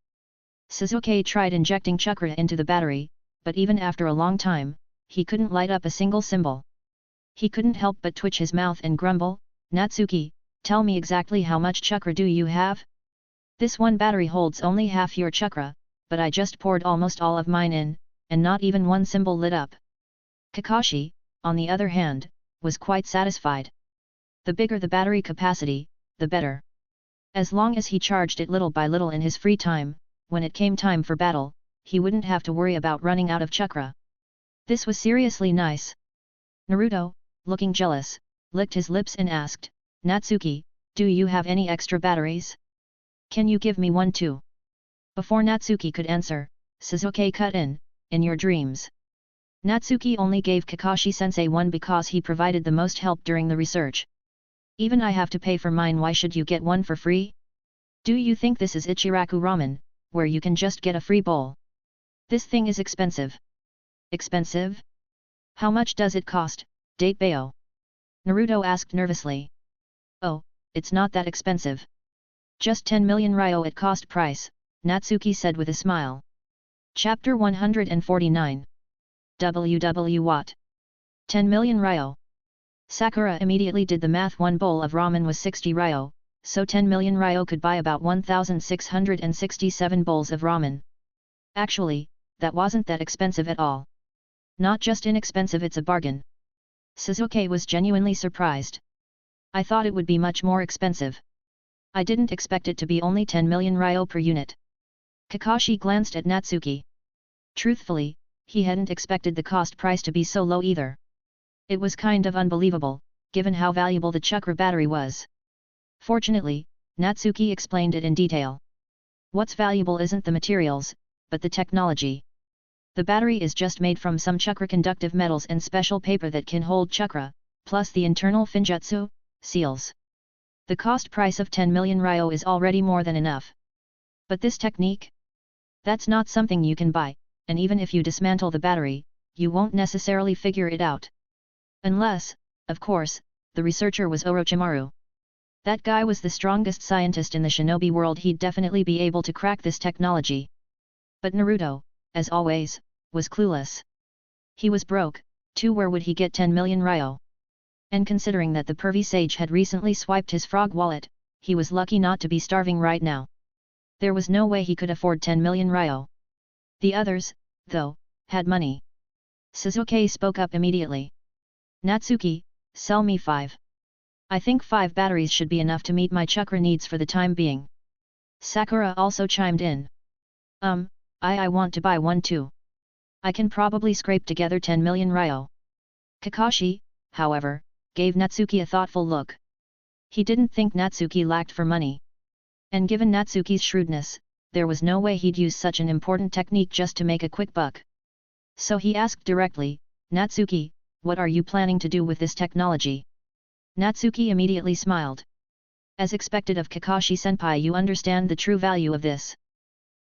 Sasuke tried injecting chakra into the battery, but even after a long time, he couldn't light up a single symbol. He couldn't help but twitch his mouth and grumble, Natsuki, tell me exactly how much chakra do you have? This one battery holds only half your chakra, but I just poured almost all of mine in, and not even one symbol lit up. Kakashi, on the other hand, was quite satisfied. The bigger the battery capacity, the better. As long as he charged it little by little in his free time, when it came time for battle, he wouldn't have to worry about running out of chakra. This was seriously nice. Naruto, looking jealous, licked his lips and asked, Natsuki, do you have any extra batteries? Can you give me one too? Before Natsuki could answer, Sasuke cut in your dreams. Natsuki only gave Kakashi-sensei one because he provided the most help during the research. Even I have to pay for mine, why should you get one for free? Do you think this is Ichiraku ramen, where you can just get a free bowl? This thing is expensive. Expensive? How much does it cost, Date Bayo? Naruto asked nervously. Oh, it's not that expensive. Just 10 million ryo at cost price, Natsuki said with a smile. Chapter 149. WW What? 10 million ryo. Sakura immediately did the math. One bowl of ramen was 60 ryo, so 10 million ryo could buy about 1,667 bowls of ramen. Actually, that wasn't that expensive at all. Not just inexpensive, it's a bargain. Sasuke was genuinely surprised. I thought it would be much more expensive. I didn't expect it to be only 10 million ryo per unit. Kakashi glanced at Natsuki. Truthfully, he hadn't expected the cost price to be so low either. It was kind of unbelievable, given how valuable the chakra battery was. Fortunately, Natsuki explained it in detail. What's valuable isn't the materials, but the technology. The battery is just made from some chakra-conductive metals and special paper that can hold chakra, plus the internal finjutsu, seals. The cost price of 10 million ryo is already more than enough. But this technique? That's not something you can buy, and even if you dismantle the battery, you won't necessarily figure it out. Unless, of course, the researcher was Orochimaru. That guy was the strongest scientist in the shinobi world, he'd definitely be able to crack this technology. But Naruto, as always, was clueless. He was broke, too. Where would he get 10 million ryo? And considering that the pervy sage had recently swiped his frog wallet, he was lucky not to be starving right now. There was no way he could afford 10 million ryo. The others, though, had money. Sasuke spoke up immediately. Natsuki, sell me 5. I think 5 batteries should be enough to meet my chakra needs for the time being. Sakura also chimed in. I want to buy one too. I can probably scrape together 10 million ryo. Kakashi, however, gave Natsuki a thoughtful look. He didn't think Natsuki lacked for money. And given Natsuki's shrewdness, there was no way he'd use such an important technique just to make a quick buck. So he asked directly, Natsuki, what are you planning to do with this technology? Natsuki immediately smiled. As expected of Kakashi-senpai, you understand the true value of this.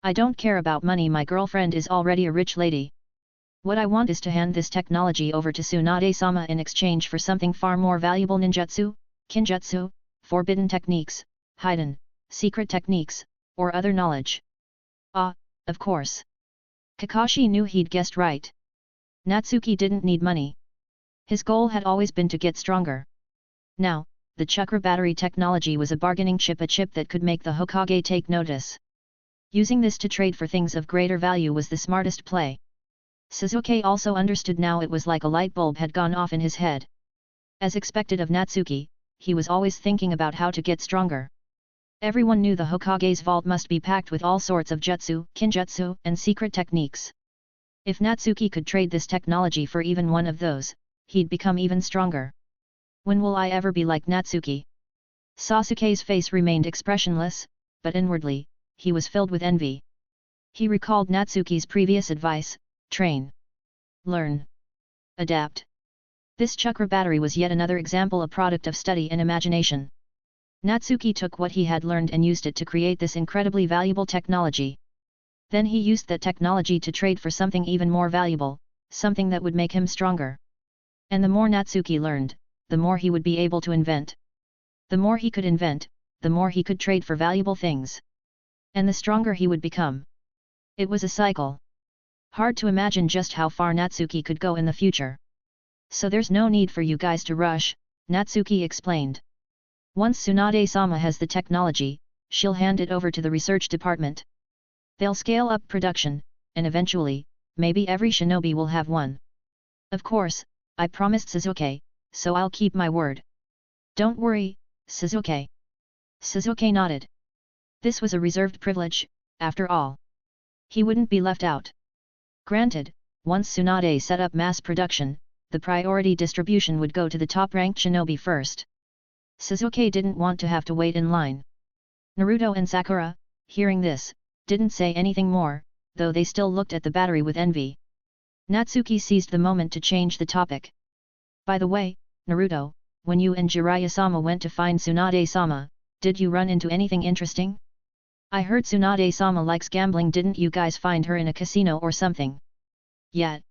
I don't care about money, my girlfriend is already a rich lady. What I want is to hand this technology over to Tsunade-sama in exchange for something far more valuable: ninjutsu, kinjutsu, forbidden techniques, hidden, secret techniques, or other knowledge. Ah, of course. Kakashi knew he'd guessed right. Natsuki didn't need money. His goal had always been to get stronger. Now, the chakra battery technology was a bargaining chip, a chip that could make the Hokage take notice. Using this to trade for things of greater value was the smartest play. Sasuke also understood now. It was like a light bulb had gone off in his head. As expected of Natsuki, he was always thinking about how to get stronger. Everyone knew the Hokage's vault must be packed with all sorts of jutsu, kinjutsu, and secret techniques. If Natsuki could trade this technology for even one of those, he'd become even stronger. When will I ever be like Natsuki? Sasuke's face remained expressionless, but inwardly, he was filled with envy. He recalled Natsuki's previous advice: train, learn, adapt. This chakra battery was yet another example, a product of study and imagination. Natsuki took what he had learned and used it to create this incredibly valuable technology. Then he used that technology to trade for something even more valuable, something that would make him stronger. And the more Natsuki learned, the more he would be able to invent. The more he could invent, the more he could trade for valuable things. And the stronger he would become. It was a cycle. Hard to imagine just how far Natsuki could go in the future. So there's no need for you guys to rush, Natsuki explained. Once Tsunade-sama has the technology, she'll hand it over to the research department. They'll scale up production, and eventually, maybe every shinobi will have one. Of course, I promised Sasuke, so I'll keep my word. Don't worry, Sasuke. Sasuke nodded. This was a reserved privilege, after all. He wouldn't be left out. Granted, once Tsunade set up mass production, the priority distribution would go to the top-ranked shinobi first. Sasuke didn't want to have to wait in line. Naruto and Sakura, hearing this, didn't say anything more, though they still looked at the battery with envy. Natsuki seized the moment to change the topic. By the way, Naruto, when you and Jiraiya-sama went to find Tsunade-sama, did you run into anything interesting? I heard Tsunade-sama likes gambling. Didn't you guys find her in a casino or something? Yet.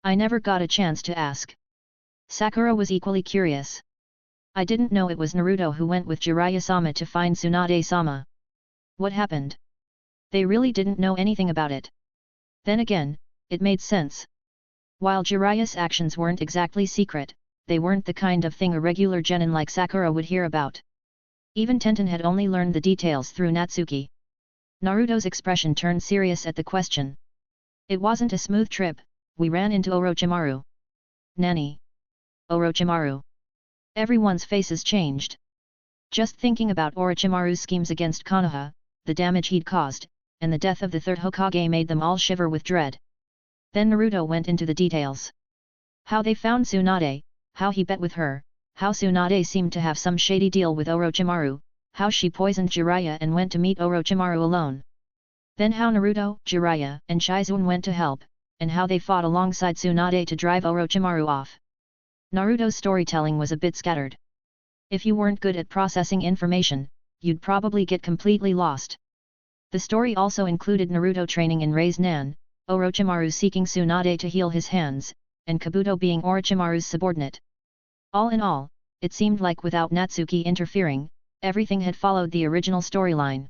I never got a chance to ask. Sakura was equally curious. I didn't know it was Naruto who went with Jiraiya-sama to find Tsunade-sama. What happened? They really didn't know anything about it. Then again, it made sense. While Jiraiya's actions weren't exactly secret, they weren't the kind of thing a regular genin like Sakura would hear about. Even Tenten had only learned the details through Natsuki. Naruto's expression turned serious at the question. It wasn't a smooth trip, we ran into Orochimaru. Nani? Orochimaru. Everyone's faces changed. Just thinking about Orochimaru's schemes against Konoha, the damage he'd caused, and the death of the third Hokage made them all shiver with dread. Then Naruto went into the details. How they found Tsunade, how he bet with her, how Tsunade seemed to have some shady deal with Orochimaru, how she poisoned Jiraiya and went to meet Orochimaru alone. Then how Naruto, Jiraiya, and Shizune went to help, and how they fought alongside Tsunade to drive Orochimaru off. Naruto's storytelling was a bit scattered. If you weren't good at processing information, you'd probably get completely lost. The story also included Naruto training in Rei's Nan, Orochimaru seeking Tsunade to heal his hands, and Kabuto being Orochimaru's subordinate. All in all, it seemed like without Natsuki interfering, everything had followed the original storyline.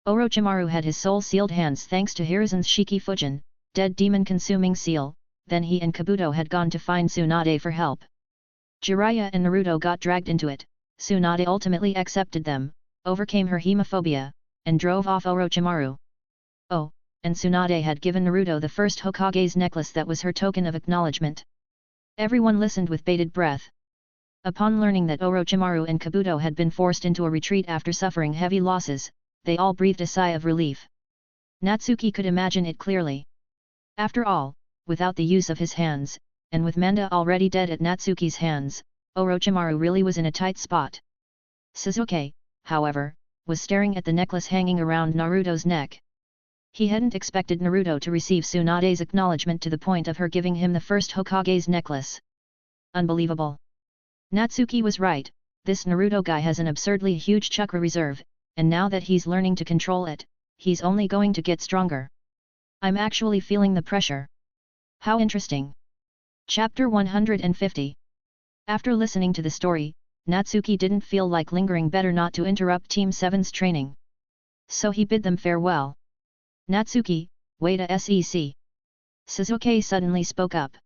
Orochimaru had his soul-sealed hands thanks to Hiruzen's Shiki Fujin, dead demon-consuming seal, then he and Kabuto had gone to find Tsunade for help. Jiraiya and Naruto got dragged into it, Tsunade ultimately accepted them, overcame her hemophobia, and drove off Orochimaru. Oh, and Tsunade had given Naruto the first Hokage's necklace that was her token of acknowledgement. Everyone listened with bated breath. Upon learning that Orochimaru and Kabuto had been forced into a retreat after suffering heavy losses, they all breathed a sigh of relief. Natsuki could imagine it clearly. After all, without the use of his hands, and with Manda already dead at Natsuki's hands, Orochimaru really was in a tight spot. Sasuke, however, was staring at the necklace hanging around Naruto's neck. He hadn't expected Naruto to receive Tsunade's acknowledgement to the point of her giving him the first Hokage's necklace. Unbelievable. Natsuki was right, this Naruto guy has an absurdly huge chakra reserve, and now that he's learning to control it, he's only going to get stronger. I'm actually feeling the pressure. How interesting. Chapter 150. After listening to the story, Natsuki didn't feel like lingering, better not to interrupt Team 7's training. So he bid them farewell. Natsuki, wait a sec. Sasuke suddenly spoke up.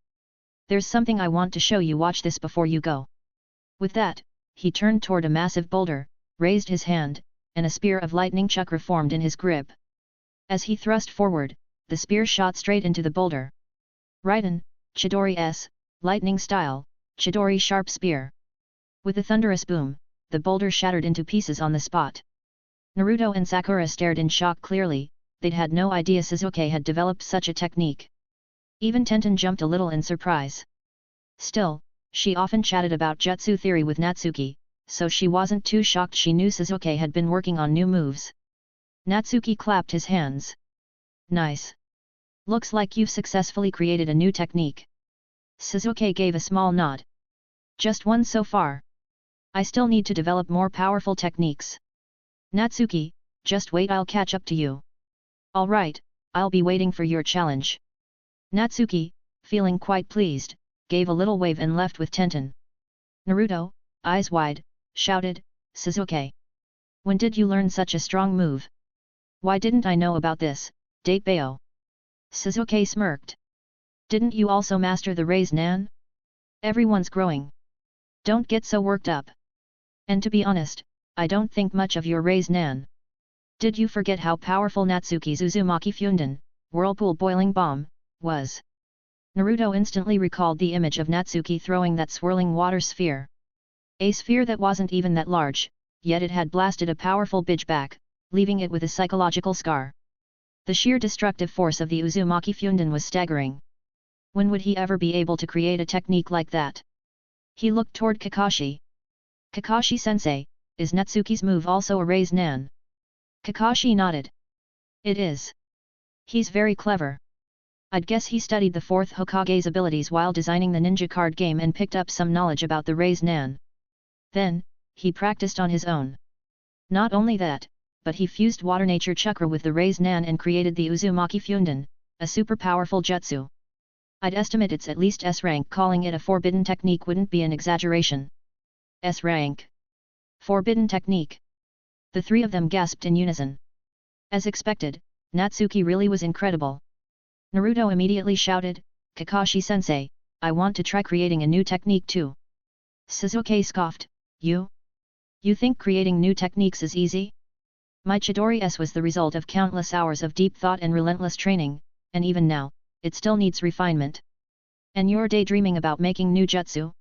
There's something I want to show you, watch this before you go. With that, he turned toward a massive boulder, raised his hand, and a spear of lightning chakra formed in his grip. As he thrust forward, the spear shot straight into the boulder. Raiden, Chidori S, lightning style, Chidori sharp spear. With a thunderous boom, the boulder shattered into pieces on the spot. Naruto and Sakura stared in shock. Clearly, they'd had no idea Sasuke had developed such a technique. Even Tenten jumped a little in surprise. Still, she often chatted about jutsu theory with Natsuki, so she wasn't too shocked. She knew Sasuke had been working on new moves. Natsuki clapped his hands. Nice. Looks like you've successfully created a new technique. Sasuke gave a small nod. Just one so far. I still need to develop more powerful techniques. Natsuki, just wait, I'll catch up to you. Alright, I'll be waiting for your challenge. Natsuki, feeling quite pleased, gave a little wave and left with Tenten. Naruto, eyes wide, shouted, Sasuke. When did you learn such a strong move? Why didn't I know about this, Datebao? Sasuke smirked. Didn't you also master the Rei's Nan? Everyone's growing. Don't get so worked up. And to be honest, I don't think much of your Rei's Nan. Did you forget how powerful Natsuki's Uzumaki Funden, Whirlpool Boiling Bomb, was? Naruto instantly recalled the image of Natsuki throwing that swirling water sphere. A sphere that wasn't even that large, yet it had blasted a powerful bitch back, leaving it with a psychological scar. The sheer destructive force of the Uzumaki Funden was staggering. When would he ever be able to create a technique like that? He looked toward Kakashi. Kakashi-sensei, is Natsuki's move also a raise nan? Kakashi nodded. It is. He's very clever. I'd guess he studied the fourth Hokage's abilities while designing the ninja card game and picked up some knowledge about the raise nan. Then, he practiced on his own. Not only that, but he fused water nature chakra with the raise nan and created the Uzumaki Funden, a super powerful jutsu. I'd estimate it's at least S rank. Calling it a forbidden technique wouldn't be an exaggeration. S rank. Forbidden technique. The three of them gasped in unison. As expected, Natsuki really was incredible. Naruto immediately shouted, Kakashi-sensei, I want to try creating a new technique too. Sasuke scoffed, You think creating new techniques is easy? My Chidori-s was the result of countless hours of deep thought and relentless training, and even now, it still needs refinement. And you're daydreaming about making new jutsu?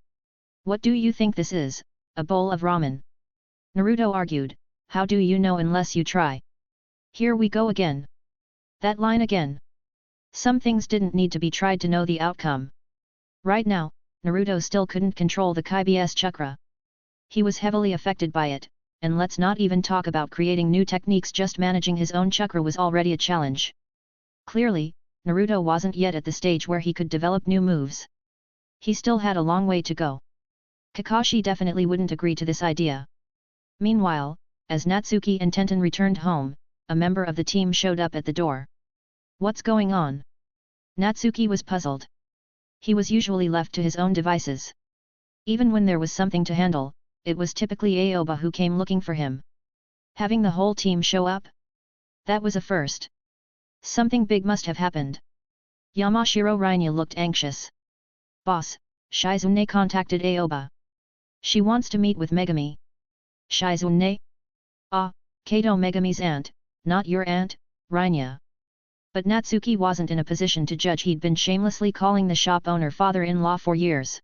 What do you think this is, a bowl of ramen? Naruto argued, how do you know unless you try? Here we go again. That line again. Some things didn't need to be tried to know the outcome. Right now, Naruto still couldn't control the Kaibi's chakra. He was heavily affected by it, and let's not even talk about creating new techniques. Just managing his own chakra was already a challenge. Clearly, Naruto wasn't yet at the stage where he could develop new moves. He still had a long way to go. Kakashi definitely wouldn't agree to this idea. Meanwhile, as Natsuki and Tenten returned home, a member of the team showed up at the door. What's going on? Natsuki was puzzled. He was usually left to his own devices. Even when there was something to handle, it was typically Aoba who came looking for him. Having the whole team show up? That was a first. Something big must have happened. Yamashiro Rainya looked anxious. Boss, Shizune contacted Aoba. She wants to meet with Megami. Shizune? Ah, Kato Megami's aunt, not your aunt, Rainya. But Natsuki wasn't in a position to judge. He'd been shamelessly calling the shop owner father-in-law for years.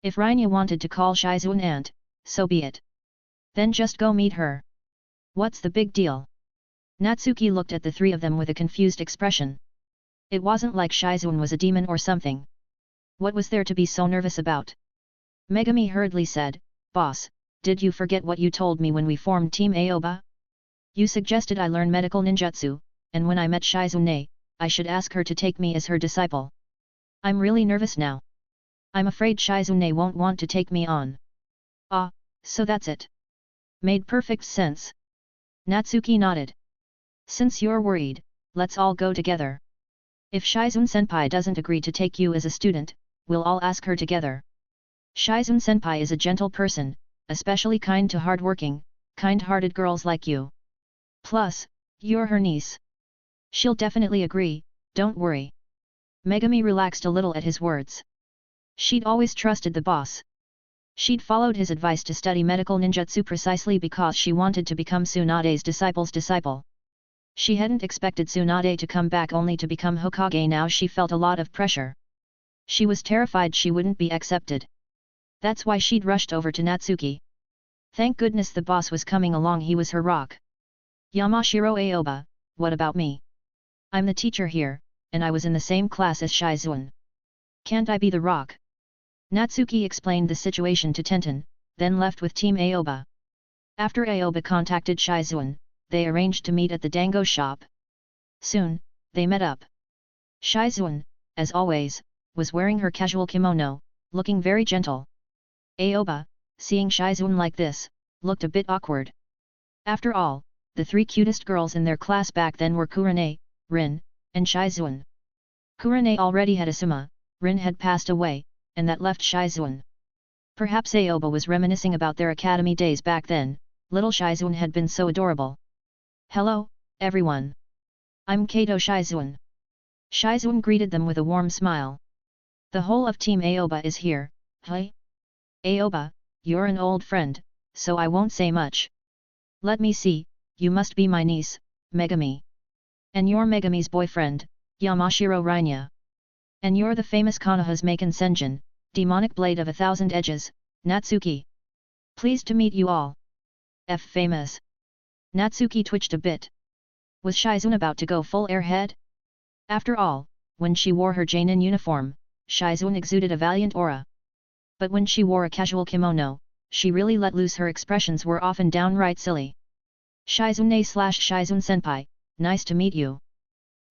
If Rainya wanted to call Shizune aunt, so be it. Then just go meet her. What's the big deal? Natsuki looked at the three of them with a confused expression. It wasn't like Shizune was a demon or something. What was there to be so nervous about? Megami hurriedly said, Boss, did you forget what you told me when we formed Team Aoba? You suggested I learn medical ninjutsu, and when I met Shizune, I should ask her to take me as her disciple. I'm really nervous now. I'm afraid Shizune won't want to take me on. Ah, so that's it. Made perfect sense. Natsuki nodded. Since you're worried, let's all go together. If Shizune-senpai doesn't agree to take you as a student, we'll all ask her together. Shizune-senpai is a gentle person, especially kind to hard-working, kind-hearted girls like you. Plus, you're her niece. She'll definitely agree, don't worry. Megami relaxed a little at his words. She'd always trusted the boss. She'd followed his advice to study medical ninjutsu precisely because she wanted to become Tsunade's disciple's disciple. She hadn't expected Tsunade to come back only to become Hokage. Now she felt a lot of pressure. She was terrified she wouldn't be accepted. That's why she'd rushed over to Natsuki. Thank goodness the boss was coming along. He was her rock. Yamashiro Aoba, what about me? I'm the teacher here, and I was in the same class as Shizune. Can't I be the rock? Natsuki explained the situation to Tenten, then left with Team Aoba. After Aoba contacted Shizune, they arranged to meet at the dango shop. Soon, they met up. Shizune, as always, was wearing her casual kimono, looking very gentle. Aoba, seeing Shizune like this, looked a bit awkward. After all, the three cutest girls in their class back then were Kurane, Rin, and Shizune. Kurane already had Asuma, Rin had passed away, and that left Shizune. Perhaps Aoba was reminiscing about their academy days back then. Little Shizune had been so adorable. Hello, everyone. I'm Kato Shizune. Shizune greeted them with a warm smile. The whole of Team Aoba is here, hi? Aoba, you're an old friend, so I won't say much. Let me see, you must be my niece, Megami. And you're Megami's boyfriend, Yamashiro Rainya. And you're the famous Konoha's Maken Senjin, demonic blade of 1,000 edges, Natsuki. Pleased to meet you all. F famous. Natsuki twitched a bit. Was Shizune about to go full airhead? After all, when she wore her Jainin uniform, Shizune exuded a valiant aura. But when she wore a casual kimono, she really let loose. Her expressions were often downright silly. Shizune/Shizune senpai, nice to meet you.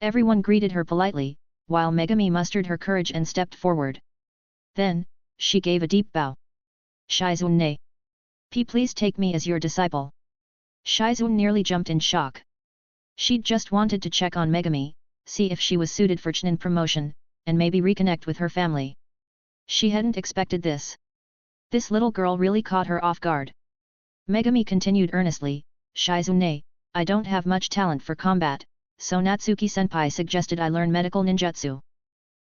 Everyone greeted her politely, while Megumi mustered her courage and stepped forward. Then, she gave a deep bow. Shizune. Please take me as your disciple. Shizune nearly jumped in shock. She'd just wanted to check on Megumi, see if she was suited for Chunin promotion, and maybe reconnect with her family. She hadn't expected this. This little girl really caught her off guard. Megumi continued earnestly, Shizune, I don't have much talent for combat, so Natsuki-senpai suggested I learn medical ninjutsu.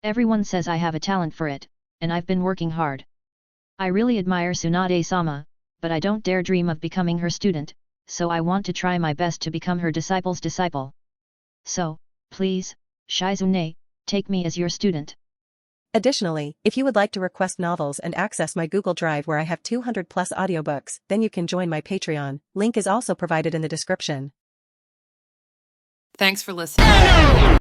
Everyone says I have a talent for it, and I've been working hard. I really admire Tsunade-sama, but I don't dare dream of becoming her student, so I want to try my best to become her disciple's disciple. So, please, Shizune, take me as your student. Additionally, if you would like to request novels and access my Google Drive where I have 200 plus audiobooks, then you can join my Patreon. Link is also provided in the description. Thanks for listening.